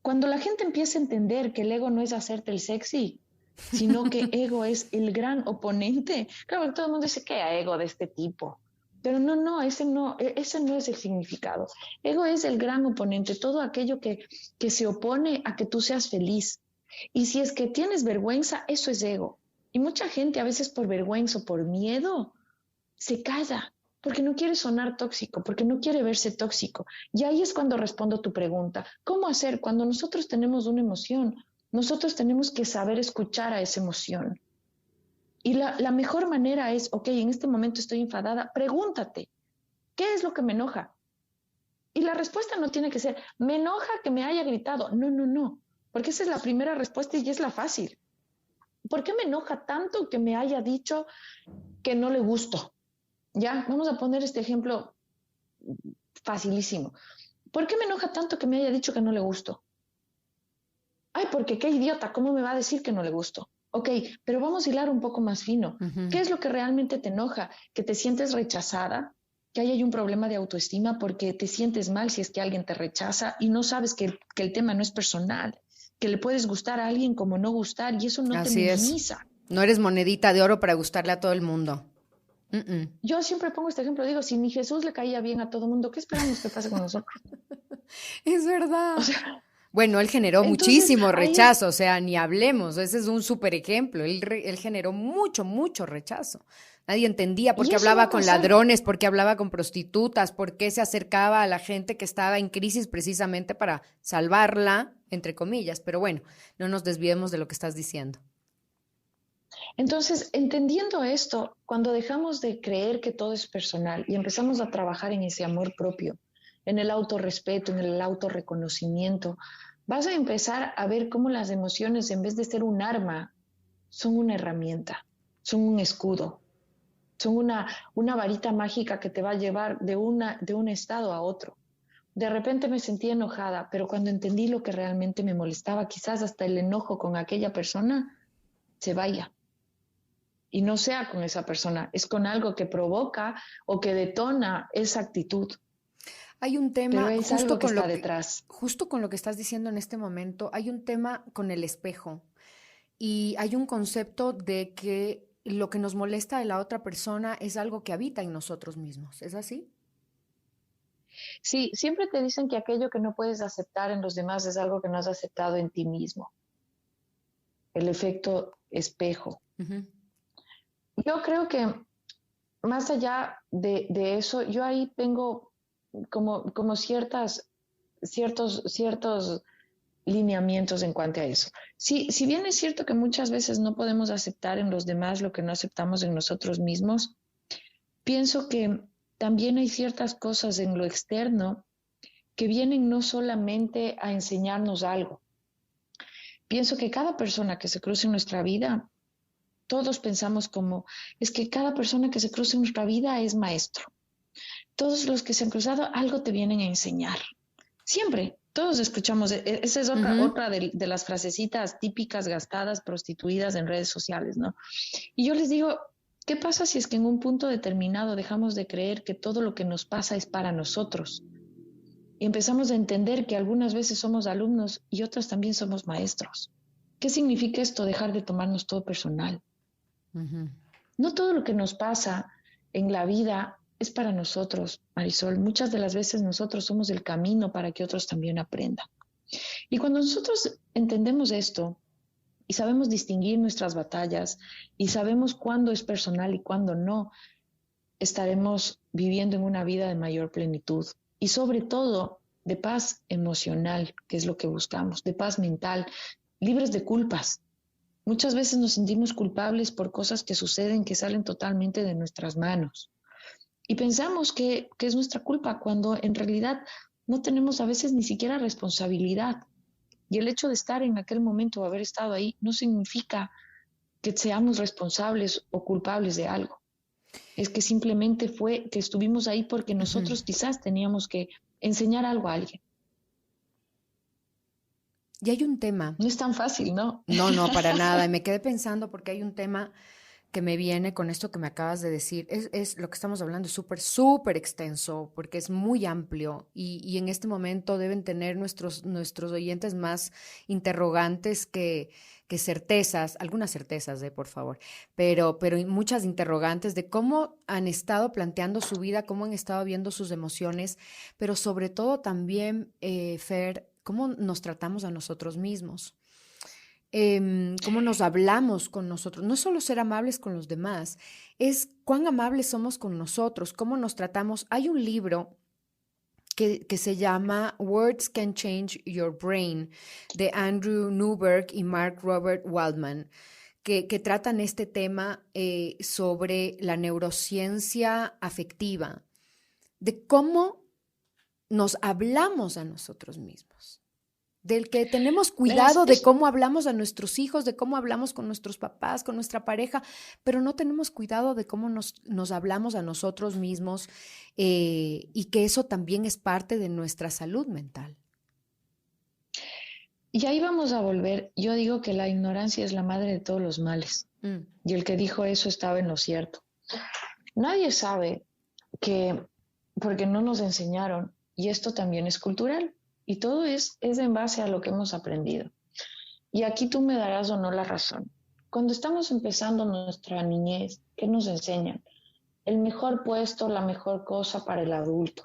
Cuando la gente empieza a entender que el ego no es hacerte el sexy, sino que ego es el gran oponente, claro que todo el mundo dice que hay ego de este tipo. Pero ese no es el significado. Ego es el gran oponente, todo aquello que se opone a que tú seas feliz. Y si es que tienes vergüenza, eso es ego. Y mucha gente a veces por vergüenza o por miedo se calla porque no quiere sonar tóxico, porque no quiere verse tóxico. Y ahí es cuando respondo tu pregunta. ¿Cómo hacer cuando nosotros tenemos una emoción? Nosotros tenemos que saber escuchar a esa emoción. Y la mejor manera es, ok, en este momento estoy enfadada, pregúntate, ¿qué es lo que me enoja? Y la respuesta no tiene que ser, me enoja que me haya gritado. No, no, no, porque esa es la primera respuesta y es la fácil. ¿Por qué me enoja tanto que me haya dicho que no le gusto? Ya, vamos a poner este ejemplo facilísimo. ¿Por qué me enoja tanto que me haya dicho que no le gusto? Ay, porque qué idiota, ¿cómo me va a decir que no le gusto? Ok, pero vamos a hilar un poco más fino. Ujú. ¿Qué es lo que realmente te enoja? ¿Que te sientes rechazada? ¿Que ahí hay un problema de autoestima porque te sientes mal si es que alguien te rechaza y no sabes que el tema no es personal? Que le puedes gustar a alguien como no gustar y eso no te Así es. minimiza. No eres monedita de oro para gustarle a todo el mundo. Mm-mm. Yo siempre pongo este ejemplo, digo, si ni Jesús le caía bien a todo el mundo, ¿qué esperamos que pase con nosotros? Es O verdad. sea, Bueno, él generó entonces muchísimo ahí es, rechazo, o sea, ni hablemos, ese es un súper ejemplo. Él generó mucho, mucho rechazo. Nadie entendía por y qué eso va hablaba a con pasar. ladrones, por qué hablaba con prostitutas, por qué se acercaba a la gente que estaba en crisis precisamente para salvarla, entre comillas. Pero bueno, no nos desviemos de lo que estás diciendo. Entonces, entendiendo esto, cuando dejamos de creer que todo es personal y empezamos a trabajar en ese amor propio, en el autorrespeto, en el autorreconocimiento, vas a empezar a ver cómo las emociones, en vez de ser un arma, son una herramienta, son un escudo, son una varita mágica que te va a llevar de un estado a otro. De repente me sentí enojada, pero cuando entendí lo que realmente me molestaba, quizás hasta el enojo con aquella persona se vaya y no sea con esa persona, es con algo que provoca o que detona esa actitud. Hay un pero tema, es algo que está detrás. justo con lo que estás diciendo en este momento, hay un tema con el espejo y hay un concepto de que lo que nos molesta de la otra persona es algo que habita en nosotros mismos. ¿Es así? Sí, siempre te dicen que aquello que no puedes aceptar en los demás es algo que no has aceptado en ti mismo. El efecto espejo. Ujú, Yo creo que más allá de eso, yo ahí tengo como ciertos lineamientos en cuanto a eso. Si bien es cierto que muchas veces no podemos aceptar en los demás lo que no aceptamos en nosotros mismos, pienso que también hay ciertas cosas en lo externo que vienen no solamente a enseñarnos algo. Pienso que cada persona que se cruce en nuestra vida, todos pensamos como, es que cada persona que se cruza en nuestra vida es maestro. Todos los que se han cruzado algo te vienen a enseñar. Siempre, todos escuchamos, esa es ujú. otra de las frasecitas típicas gastadas, prostituidas en redes sociales, ¿no? Y yo les digo, ¿qué pasa si es que en un punto determinado dejamos de creer que todo lo que nos pasa es para nosotros? Y empezamos a entender que algunas veces somos alumnos y otras también somos maestros. ¿Qué significa esto? Dejar de tomarnos todo personal. Ujú. No todo lo que nos pasa en la vida es para nosotros, Marisol. Muchas de las veces nosotros somos el camino para que otros también aprendan. Y cuando nosotros entendemos esto y sabemos distinguir nuestras batallas y sabemos cuándo es personal y cuándo no, estaremos viviendo en una vida de mayor plenitud y sobre todo de paz emocional, que es lo que buscamos, de paz mental, libres de culpas. Muchas veces nos sentimos culpables por cosas que suceden que salen totalmente de nuestras manos. Y pensamos que es nuestra culpa cuando en realidad no tenemos a veces ni siquiera responsabilidad. Y el hecho de estar en aquel momento o haber estado ahí no significa que seamos responsables o culpables de algo. Es que simplemente fue que estuvimos ahí porque Ujú. nosotros quizás teníamos que enseñar algo a alguien. Y hay un tema, No es tan fácil, ¿no? no, no, para nada, y me quedé pensando porque hay un tema que me viene con esto que me acabas de decir. Es lo que estamos hablando, es súper, súper extenso, porque es muy amplio y en este momento deben tener nuestros oyentes más interrogantes que certezas, algunas certezas, por favor, pero muchas interrogantes de cómo han estado planteando su vida, cómo han estado viendo sus emociones, pero sobre todo también, Fer, cómo nos tratamos a nosotros mismos, cómo nos hablamos con nosotros. No es solo ser amables con los demás, es cuán amables somos con nosotros, cómo nos tratamos. Hay un libro que se llama Words Can Change Your Brain, de Andrew Newberg y Mark Robert Waldman, que tratan este tema sobre la neurociencia afectiva, de cómo nos hablamos a nosotros mismos, del que tenemos Verás, cuidado de cómo hablamos a nuestros hijos, de cómo hablamos con nuestros papás, con nuestra pareja, pero no tenemos cuidado de cómo nos hablamos a nosotros mismos, y que eso también es parte de nuestra salud mental. y ahí vamos a volver. Yo digo que la ignorancia es la madre de todos los males. Mm, Y el que dijo eso estaba en lo cierto. Nadie sabe que, porque no nos enseñaron, y esto también es cultural, y todo es en base a lo que hemos aprendido. Y aquí tú me darás o no la razón. Cuando estamos empezando nuestra niñez, ¿qué nos enseñan? El mejor puesto, la mejor cosa para el adulto.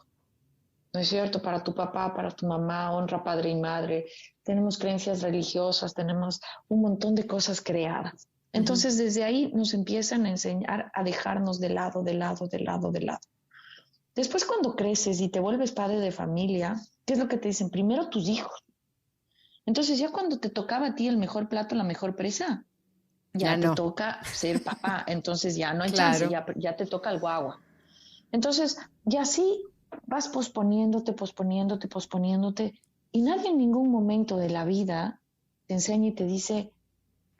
¿No es cierto? Para tu papá, para tu mamá, honra padre y madre. Tenemos creencias religiosas, tenemos un montón de cosas creadas. ujú. Entonces, desde ahí nos empiezan a enseñar a dejarnos de lado, de lado, de lado, de lado. Después, cuando creces y te vuelves padre de familia, ¿qué es lo que te dicen? Primero tus hijos. Entonces, ya cuando te tocaba a ti el mejor plato, la mejor presa, Ya ya te no, toca ser papá. Entonces, ya no hay chance, claro. ya te toca el guagua. Entonces, y así vas posponiéndote, posponiéndote, posponiéndote, y nadie en ningún momento de la vida te enseña y te dice,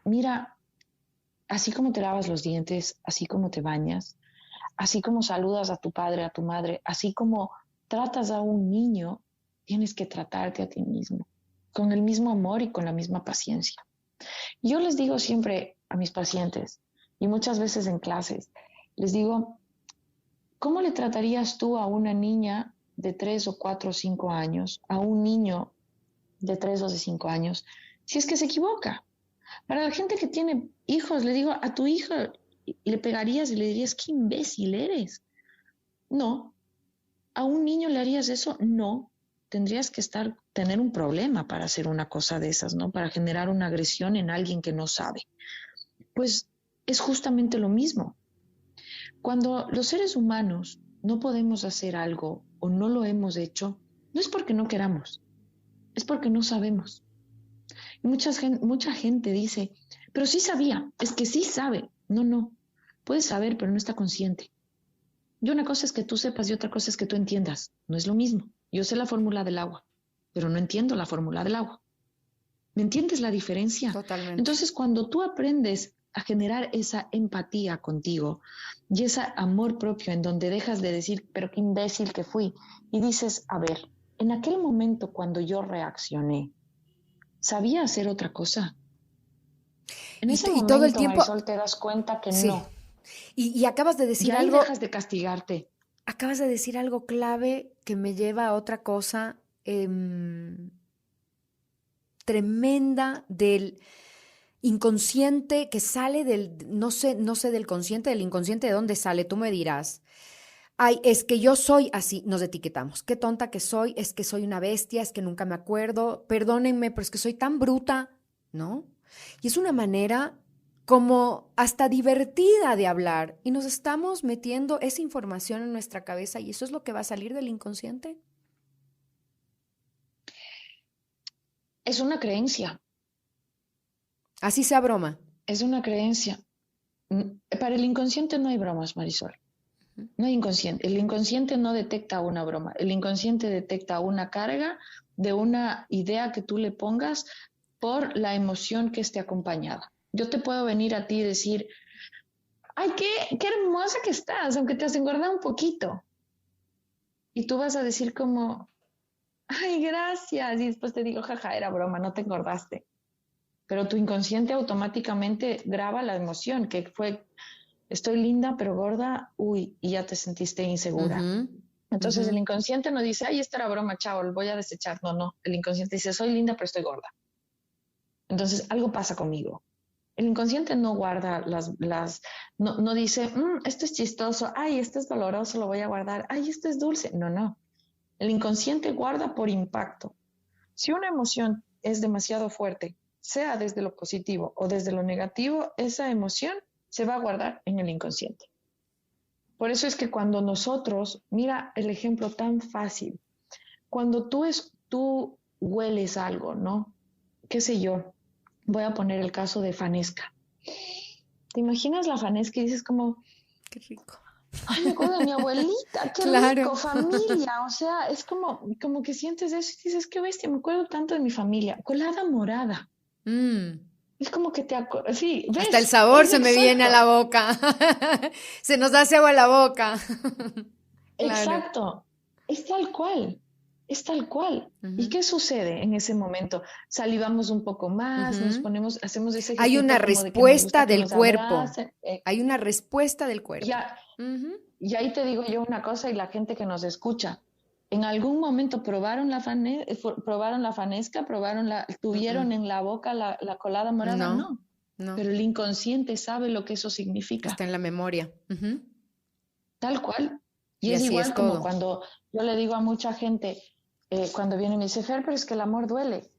mira, así como te lavas los dientes, así como te bañas, así como saludas a tu padre, a tu madre, así como tratas a un niño, tienes que tratarte a ti mismo, con el mismo amor y con la misma paciencia. Yo les digo siempre a mis pacientes, y muchas veces en clases, les digo, ¿cómo le tratarías tú a una niña de 3 o 4 o 5 años a un niño de 3 o de 5 años si es que se equivoca? Para la gente que tiene hijos, le digo, a tu hijo le pegarías y le dirías, qué imbécil eres. No. ¿A un niño le harías eso? No. Tendrías que tener un problema para hacer una cosa de esas, ¿no? Para generar una agresión en alguien que no sabe. Pues es justamente lo mismo. Cuando los seres humanos no podemos hacer algo o no lo hemos hecho, no es porque no queramos, es porque no sabemos. Y mucha gente dice, pero sí sabía, es que sí sabe. No, no, puedes saber, pero no está consciente. Y una cosa es que tú sepas y otra cosa es que tú entiendas. No es lo mismo. Yo sé la fórmula del agua, pero no entiendo la fórmula del agua. ¿Me entiendes la diferencia? Totalmente. Entonces, cuando tú aprendes a generar esa empatía contigo y ese amor propio en donde dejas de decir, pero qué imbécil que fui, y dices, a ver, en aquel momento cuando yo reaccioné, ¿sabía hacer otra cosa? En ese Y todo el momento, tiempo, Marisol, te das cuenta que sí. no. Y acabas de Y decir ahí algo, dejas de castigarte. acabas de decir algo clave que me lleva a otra cosa tremenda del inconsciente que sale del, no sé del consciente, del inconsciente, ¿de dónde sale? Tú me dirás. Ay, es que yo soy así, nos etiquetamos. Qué tonta que soy, es que soy una bestia, es que nunca me acuerdo, perdónenme, pero es que soy tan bruta, ¿no? Y es una manera como hasta divertida de hablar y nos estamos metiendo esa información en nuestra cabeza y eso es lo que va a salir del inconsciente. Es una creencia, Así sea broma. es una creencia. Para el inconsciente no hay bromas, Marisol. No hay inconsciente. El inconsciente no detecta una broma. El inconsciente detecta una carga de una idea que tú le pongas por la emoción que esté acompañada. Yo te puedo venir a ti y decir, ay, qué hermosa que estás, aunque te has engordado un poquito. Y tú vas a decir como, ay, gracias. Y después te digo, jaja, era broma, no te engordaste. Pero tu inconsciente automáticamente graba la emoción, que fue, estoy linda pero gorda, uy, y ya te sentiste insegura. Ujú, Entonces el ujú. inconsciente no dice, ay, esta era broma, chao, lo voy a desechar. No, no, el inconsciente dice, soy linda pero estoy gorda. Entonces algo pasa conmigo. El inconsciente no guarda no dice, esto es chistoso, ay, esto es doloroso, lo voy a guardar, ay, esto es dulce. No, no. El inconsciente guarda por impacto. Si una emoción es demasiado fuerte, sea desde lo positivo o desde lo negativo, esa emoción se va a guardar en el inconsciente. Por eso es que cuando nosotros, mira el ejemplo tan fácil, cuando tú hueles algo, ¿no? ¿Qué sé yo? Voy a poner el caso de Fanesca. ¿Te imaginas la Fanesca y dices como, Qué rico. ay, me acuerdo de mi abuelita, qué Claro. rico, familia? O sea, es como que sientes eso y dices, qué bestia, me acuerdo tanto de mi familia. Colada morada. Mm. Es como que sí, Hasta el ¿ves? sabor Es se me viene a la exacto, boca. Se nos hace agua a la boca. Claro. exacto. Es tal cual, es tal cual. ¿Y Ujú, qué sucede en ese momento? Salivamos un poco más, ujú. hacemos ese Hay una gestito como de que nos gusta respuesta que del nos cuerpo. abracen. Hay una respuesta del cuerpo. Ya, Ujú, y ahí te digo yo una cosa y la gente que nos escucha. ¿En algún momento probaron la fanesca, tuvieron mm, en la boca la colada morada? no, No, no. pero el inconsciente sabe lo que eso significa. Está en la memoria. Ujú. Tal cual. Y Y es así igual es como todo. cuando yo le digo a mucha gente, cuando viene y me dice, Fer, pero es que el amor duele.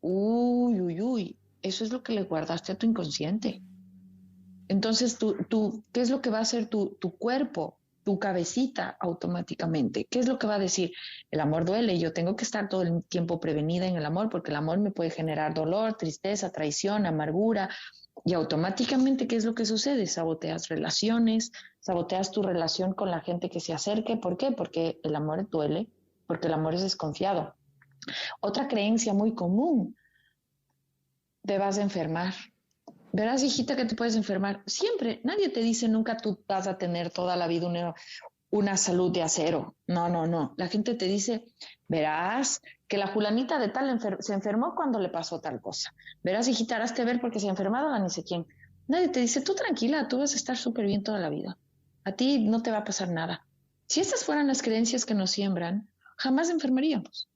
Uy, uy, uy. Eso es lo que le guardaste a tu inconsciente. Entonces, ¿qué es lo que va a hacer tu cuerpo, tu cabecita automáticamente? ¿Qué es lo que va a decir? El amor duele, yo tengo que estar todo el tiempo prevenida en el amor porque el amor me puede generar dolor, tristeza, traición, amargura. Y automáticamente, ¿qué es lo que sucede? Saboteas relaciones, saboteas tu relación con la gente que se acerque. ¿Por qué? Porque el amor duele, porque el amor es desconfiado. Otra creencia muy común, te vas a enfermar. Verás, hijita, que te puedes enfermar. Siempre, nadie te dice nunca tú vas a tener toda la vida una salud de acero. No, no, no. La gente te dice, verás que la fulanita de tal se enfermó cuando le pasó tal cosa. Verás, hijita, harás de ver porque se ha enfermado a ni sé quién. Nadie te dice, tú tranquila, tú vas a estar súper bien toda la vida. A ti no te va a pasar nada. Si estas fueran las creencias que nos siembran, jamás enfermaríamos.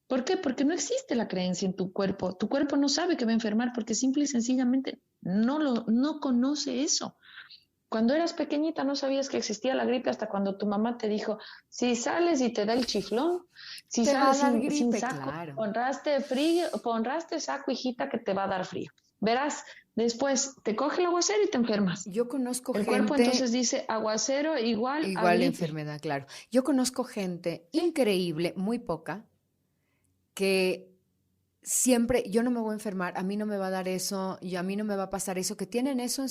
¿Por qué? Porque no existe la creencia en tu cuerpo. Tu cuerpo no sabe que va a enfermar porque simple y sencillamente no conoce eso. Cuando eras pequeñita no sabías que existía la gripe hasta cuando tu mamá te dijo, si sales y te da el chiflón, si Te va a sales dar sin gripe, saco, claro. ponraste frío, ponraste saco, hijita, que te va a dar frío. Verás, después te coge el aguacero y te enfermas. Yo conozco El cuerpo entonces gente, dice aguacero igual a igual gripe. enfermedad, claro. Yo conozco gente ¿Sí? increíble, muy poca, que siempre, yo no me voy a enfermar, a mí no me va a dar eso, y a mí no me va a pasar eso, que tienen eso en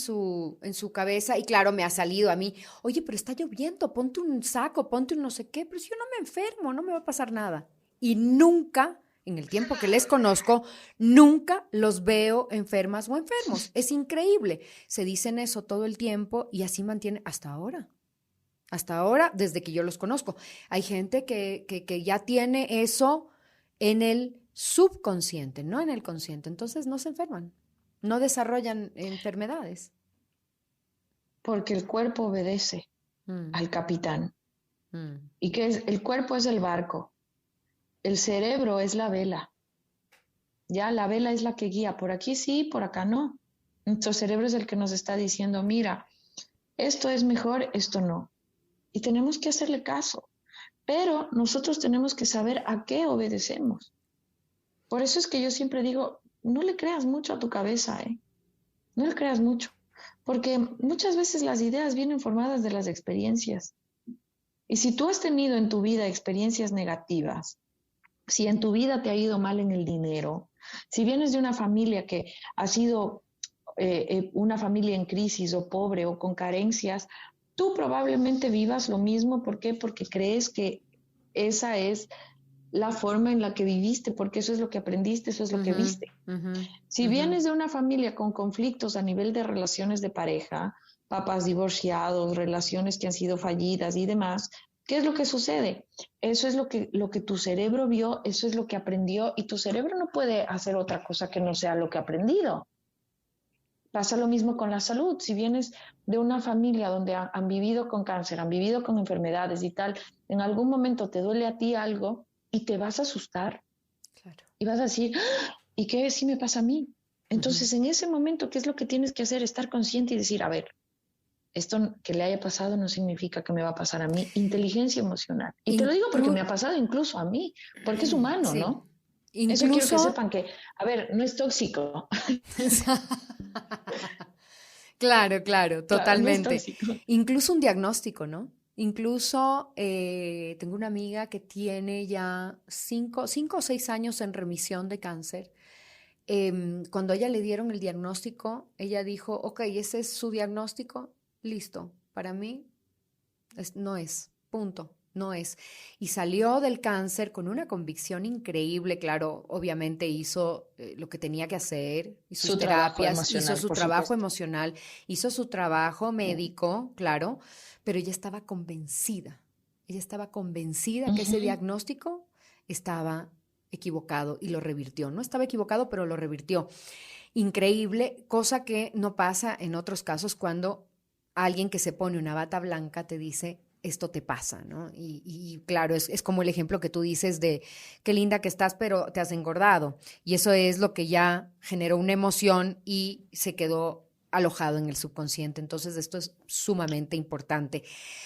su cabeza, y claro, me ha salido a mí, oye, pero está lloviendo, ponte un saco, ponte un no sé qué, pero si yo no me enfermo, no me va a pasar nada. Y nunca, en el tiempo que les conozco, nunca los veo enfermas o enfermos. Es increíble. Se dicen eso todo el tiempo y así mantiene hasta ahora. Hasta ahora, desde que yo los conozco. Hay gente que ya tiene eso en el subconsciente, no en el consciente. Entonces no se enferman, no desarrollan enfermedades. Porque el cuerpo obedece Mm, al capitán. mm, ¿Y que es? El cuerpo es el barco, el cerebro es la vela. Ya la vela es la que guía, por aquí sí, por acá no. Nuestro cerebro es el que nos está diciendo, mira, esto es mejor, esto no. Y tenemos que hacerle caso. Pero nosotros tenemos que saber a qué obedecemos. Por eso es que yo siempre digo, no le creas mucho a tu cabeza, ¿eh? No le creas mucho. Porque muchas veces las ideas vienen formadas de las experiencias. Y si tú has tenido en tu vida experiencias negativas, si en tu vida te ha ido mal en el dinero, si vienes de una familia que ha sido una familia en crisis o pobre o con carencias, tú probablemente vivas lo mismo. ¿Por qué? Porque crees que esa es la forma en la que viviste, porque eso es lo que aprendiste, eso es lo que ujú, viste. ujú, Si ujú. vienes de una familia con conflictos a nivel de relaciones de pareja, papás divorciados, relaciones que han sido fallidas y demás, ¿qué es lo que sucede? Eso es lo que tu cerebro vio, eso es lo que aprendió y tu cerebro no puede hacer otra cosa que no sea lo que ha aprendido. Pasa lo mismo con la salud. Si vienes de una familia donde han vivido con cáncer, han vivido con enfermedades y tal, en algún momento te duele a ti algo y te vas a asustar Claro. y vas a decir, "¡Ah! ¿Y qué si me pasa a mí?". Ujú. Entonces, en ese momento, ¿qué es lo que tienes que hacer? Estar consciente y decir, a ver, esto que le haya pasado no significa que me va a pasar a mí. Inteligencia emocional. Y te lo digo porque me ha Inclu- pasado incluso a mí, porque es humano, sí, ¿no? Eso quiero que incluso sepan que, a ver, no es tóxico. claro, claro, Claro, no es totalmente. tóxico. Incluso un diagnóstico, ¿no? Incluso tengo una amiga que tiene ya 5 o 6 años en remisión de cáncer. Cuando a ella le dieron el diagnóstico, ella dijo, ok, ese es su diagnóstico, listo, para mí no es, punto, no es. Y salió del cáncer con una convicción increíble, claro, obviamente hizo lo que tenía que hacer, y sus Su trabajo terapias, hizo emocional, su por trabajo supuesto. emocional, hizo su trabajo médico, claro, pero ella estaba convencida que ese Ujú. diagnóstico estaba equivocado y lo revirtió. No estaba equivocado, pero lo revirtió. Increíble, cosa que no pasa en otros casos cuando alguien que se pone una bata blanca te dice, esto te pasa, ¿no? Y claro, es como el ejemplo que tú dices de qué linda que estás, pero te has engordado. Y eso es lo que ya generó una emoción y se quedó alojado en el subconsciente. Entonces, esto es sumamente importante.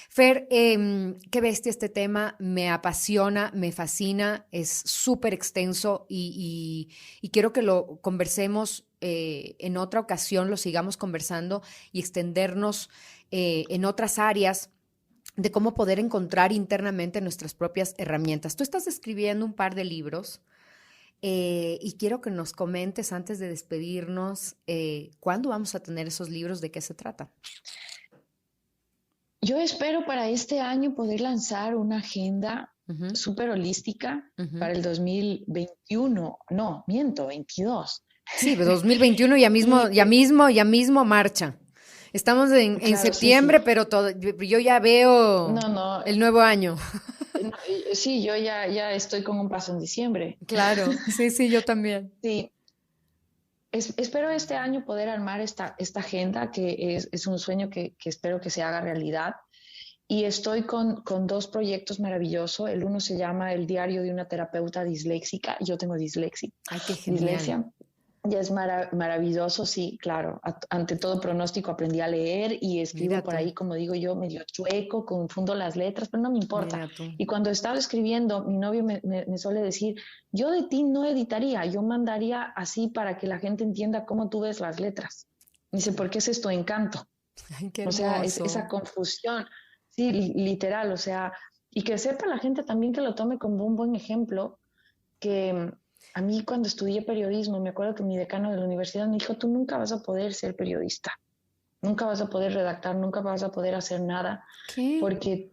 Fer, qué bestia este tema, me apasiona, me fascina, es súper extenso y quiero que lo conversemos en otra ocasión, lo sigamos conversando y extendernos en otras áreas de cómo poder encontrar internamente nuestras propias herramientas. Tú estás escribiendo un par de libros y quiero que nos comentes antes de despedirnos cuándo vamos a tener esos libros, de qué se trata. Yo espero para este año poder lanzar una agenda Ujú, súper holística ujú. para el 2021, no, miento, 22. Sí, 2021 Y ya mismo marcha. Estamos en claro, sí, sí. septiembre, pero todo, yo ya veo No, no, el nuevo año. no, sí, yo ya estoy con un paso en diciembre. Claro, sí, sí, yo también. Sí, espero este año poder armar esta agenda que es un sueño que espero que se haga realidad. y estoy con dos proyectos maravillosos. El uno se llama El diario de una terapeuta disléxica. Yo tengo Ay, qué genial. dislexia. Ya es maravilloso, sí, claro. Ante todo pronóstico aprendí a leer y escribo Mira por tú, ahí, como digo yo, medio chueco, confundo las letras, pero no me importa. mira tú. Y cuando estaba escribiendo, mi novio me suele decir, yo de ti no editaría, yo mandaría así para que la gente entienda cómo tú ves las letras. Dice, porque ese es tu encanto. Ay, qué O sea, es hermoso. esa confusión, sí, literal, o sea, y que sepa la gente también que lo tome como un buen ejemplo, que a mí cuando estudié periodismo, me acuerdo que mi decano de la universidad me dijo, tú nunca vas a poder ser periodista, nunca vas a poder redactar, nunca vas a poder hacer nada, ¿Qué? porque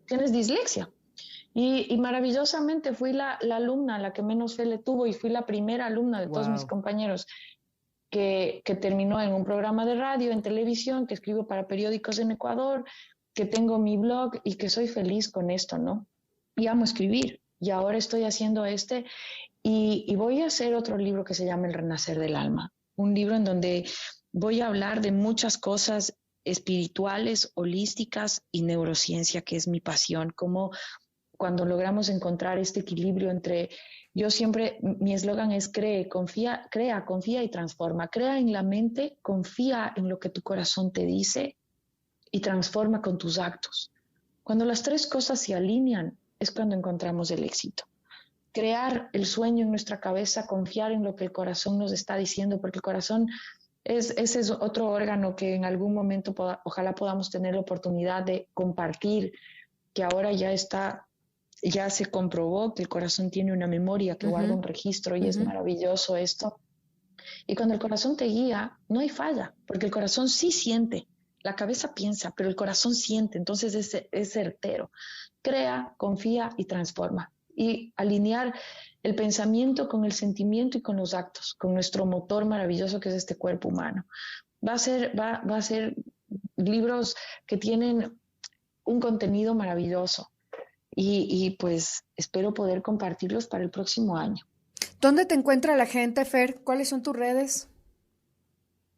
tienes dislexia. Y maravillosamente fui la alumna, la que menos fe le tuvo, y fui la primera alumna de todos mis Wow. compañeros que terminó en un programa de radio, en televisión, que escribo para periódicos en Ecuador, que tengo mi blog y que soy feliz con esto, ¿no? Y amo escribir. Y ahora estoy haciendo y voy a hacer otro libro que se llama El Renacer del Alma. Un libro en donde voy a hablar de muchas cosas espirituales, holísticas y neurociencia, que es mi pasión, como cuando logramos encontrar este equilibrio entre, yo siempre, mi eslogan es crea, confía y transforma. Crea en la mente, confía en lo que tu corazón te dice y transforma con tus actos. Cuando las tres cosas se alinean es cuando encontramos el éxito. Crear el sueño en nuestra cabeza, confiar en lo que el corazón nos está diciendo, porque el corazón ese es otro órgano que en algún momento ojalá podamos tener la oportunidad de compartir, que ahora ya se comprobó que el corazón tiene una memoria que guarda Ujú, un registro y es ujú. maravilloso esto. Y cuando el corazón te guía, no hay falla, porque el corazón sí siente. La cabeza piensa, pero el corazón siente, entonces es certero. Crea, confía y transforma. Y alinear el pensamiento con el sentimiento y con los actos, con nuestro motor maravilloso que es este cuerpo humano. Va a ser libros que tienen un contenido maravilloso y pues espero poder compartirlos para el próximo año. ¿Dónde te encuentra la gente, Fer? ¿Cuáles son tus redes?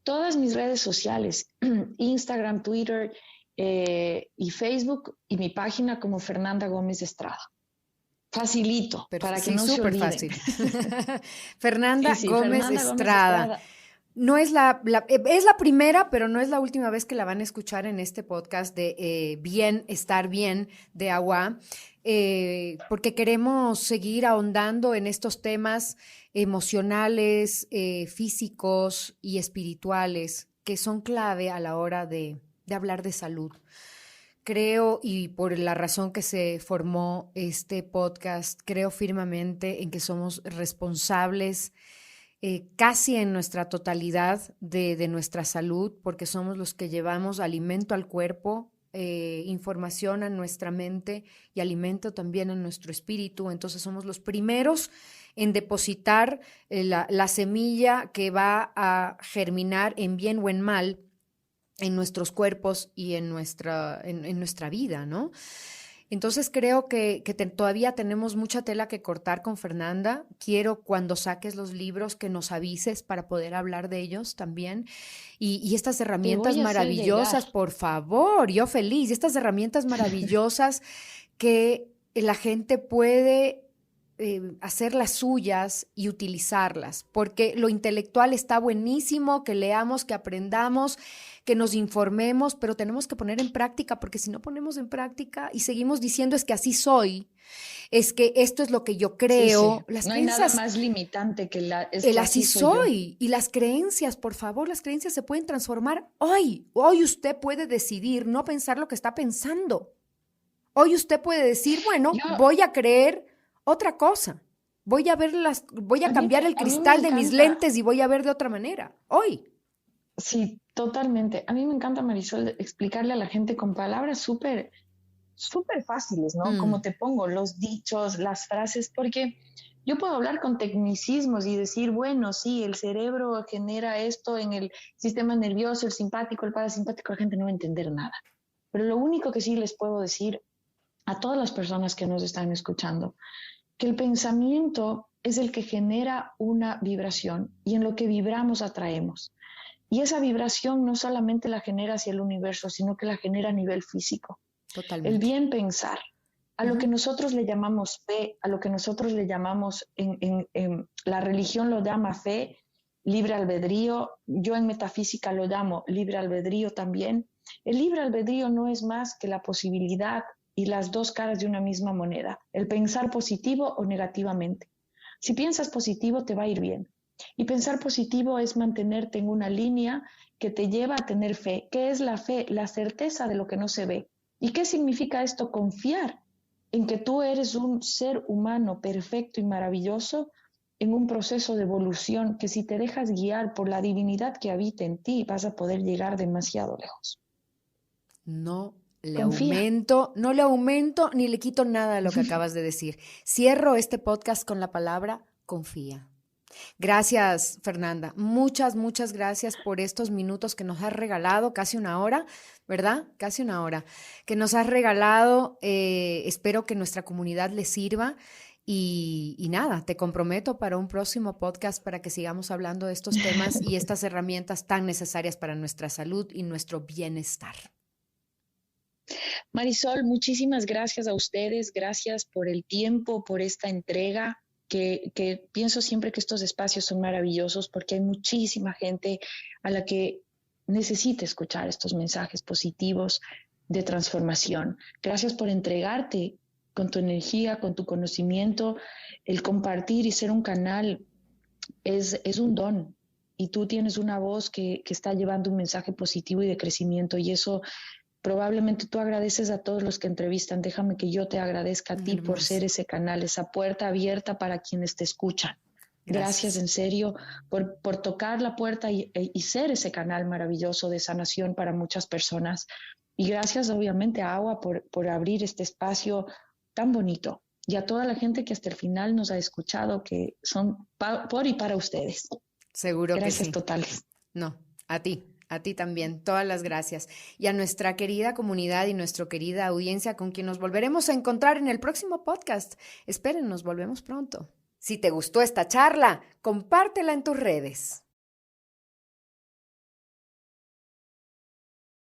Todas mis redes sociales, Instagram, Twitter y Facebook y mi página como Fernanda Gómez Estrada. Facilito, para que Sí, no se súper olviden. fácil. Sí, Fernanda sí, Gómez Fernanda Gómez Estrada. Estrada. No es es la primera, pero no es la última vez que la van a escuchar en este podcast de Bien, Estar Bien de Agua, porque queremos seguir ahondando en estos temas emocionales, físicos y espirituales que son clave a la hora de hablar de salud. Creo, y por la razón que se formó este podcast, creo firmemente en que somos responsables casi en nuestra totalidad de nuestra salud, porque somos los que llevamos alimento al cuerpo, información a nuestra mente y alimento también a nuestro espíritu. Entonces somos los primeros en depositar la semilla que va a germinar en bien o en mal en nuestros cuerpos y en nuestra vida, ¿no? Entonces creo que todavía tenemos mucha tela que cortar con Fernanda. Quiero cuando saques los libros que nos avises para poder hablar de ellos también. Y estas Te herramientas voy a hacer llegar. maravillosas, por favor, yo feliz, estas herramientas maravillosas que la gente puede hacer las suyas y utilizarlas, porque lo intelectual está buenísimo, que leamos, que aprendamos, que nos informemos, pero tenemos que poner en práctica, porque si no ponemos en práctica y seguimos diciendo es que así soy, es que esto es lo que yo Sí, sí. creo, las No hay nada creencias, más limitante que es el que así así soy yo. soy, y las creencias, por favor, las creencias se pueden transformar hoy. Hoy usted puede decidir no pensar lo que está pensando. Hoy usted puede decir, bueno, Yo, voy a creer otra cosa. Voy a cambiar el a mí me cristal de mis encanta. lentes y voy a ver de otra manera. Hoy. Sí, totalmente. A mí me encanta, Marisol, explicarle a la gente con palabras súper fáciles, ¿no? Como Mm, te pongo, los dichos, las frases, porque yo puedo hablar con tecnicismos y decir, bueno, sí, el cerebro genera esto en el sistema nervioso, el simpático, el parasimpático, la gente no va a entender nada. Pero lo único que sí les puedo decir a todas las personas que nos están escuchando, que el pensamiento es el que genera una vibración y en lo que vibramos atraemos. Y esa vibración no solamente la genera hacia el universo, sino que la genera a nivel físico. el Totalmente. bien pensar, a lo que nosotros le llamamos fe, a lo que nosotros le llamamos, en la religión lo llama fe, libre albedrío, yo en metafísica lo llamo libre albedrío también. El libre albedrío no es más que la posibilidad y las dos caras de una misma moneda, el pensar positivo o negativamente. Si piensas positivo te va a ir bien. Y pensar positivo es mantenerte en una línea que te lleva a tener fe. ¿Qué es la fe? La certeza de lo que no se ve. ¿Y qué significa esto? Confiar en que tú eres un ser humano perfecto y maravilloso en un proceso de evolución que si te dejas guiar por la divinidad que habita en ti, vas a poder llegar demasiado lejos. Confía. No le aumento ni le quito nada a lo que acabas de decir. Cierro este podcast con la palabra confía. Gracias, Fernanda. Muchas, muchas gracias por estos minutos que nos has regalado, casi una hora, ¿verdad? Casi una hora, que nos has regalado. Espero que nuestra comunidad le sirva. Y nada, te comprometo para un próximo podcast para que sigamos hablando de estos temas y estas herramientas tan necesarias para nuestra salud y nuestro bienestar. Marisol, muchísimas gracias a ustedes, gracias por el tiempo, por esta entrega, que pienso siempre que estos espacios son maravillosos porque hay muchísima gente a la que necesita escuchar estos mensajes positivos de transformación. Gracias por entregarte con tu energía, con tu conocimiento, el compartir y ser un canal es un don. Y tú tienes una voz que está llevando un mensaje positivo y de crecimiento y eso probablemente tú agradeces a todos los que entrevistan. Déjame que yo te agradezca a ti por ser Hermoso. ese canal, esa puerta abierta para quienes te escuchan. Gracias Gracias. en serio por tocar la puerta y ser ese canal maravilloso de sanación para muchas personas. Y gracias obviamente a Agua por abrir este espacio tan bonito y a toda la gente que hasta el final nos ha escuchado, que son por y para ustedes. Seguro que Gracias sí. totales. No, a ti también, todas las gracias. Y a nuestra querida comunidad y nuestra querida audiencia con quien nos volveremos a encontrar en el próximo podcast. Esperen, nos volvemos pronto. Si te gustó esta charla, compártela en tus redes.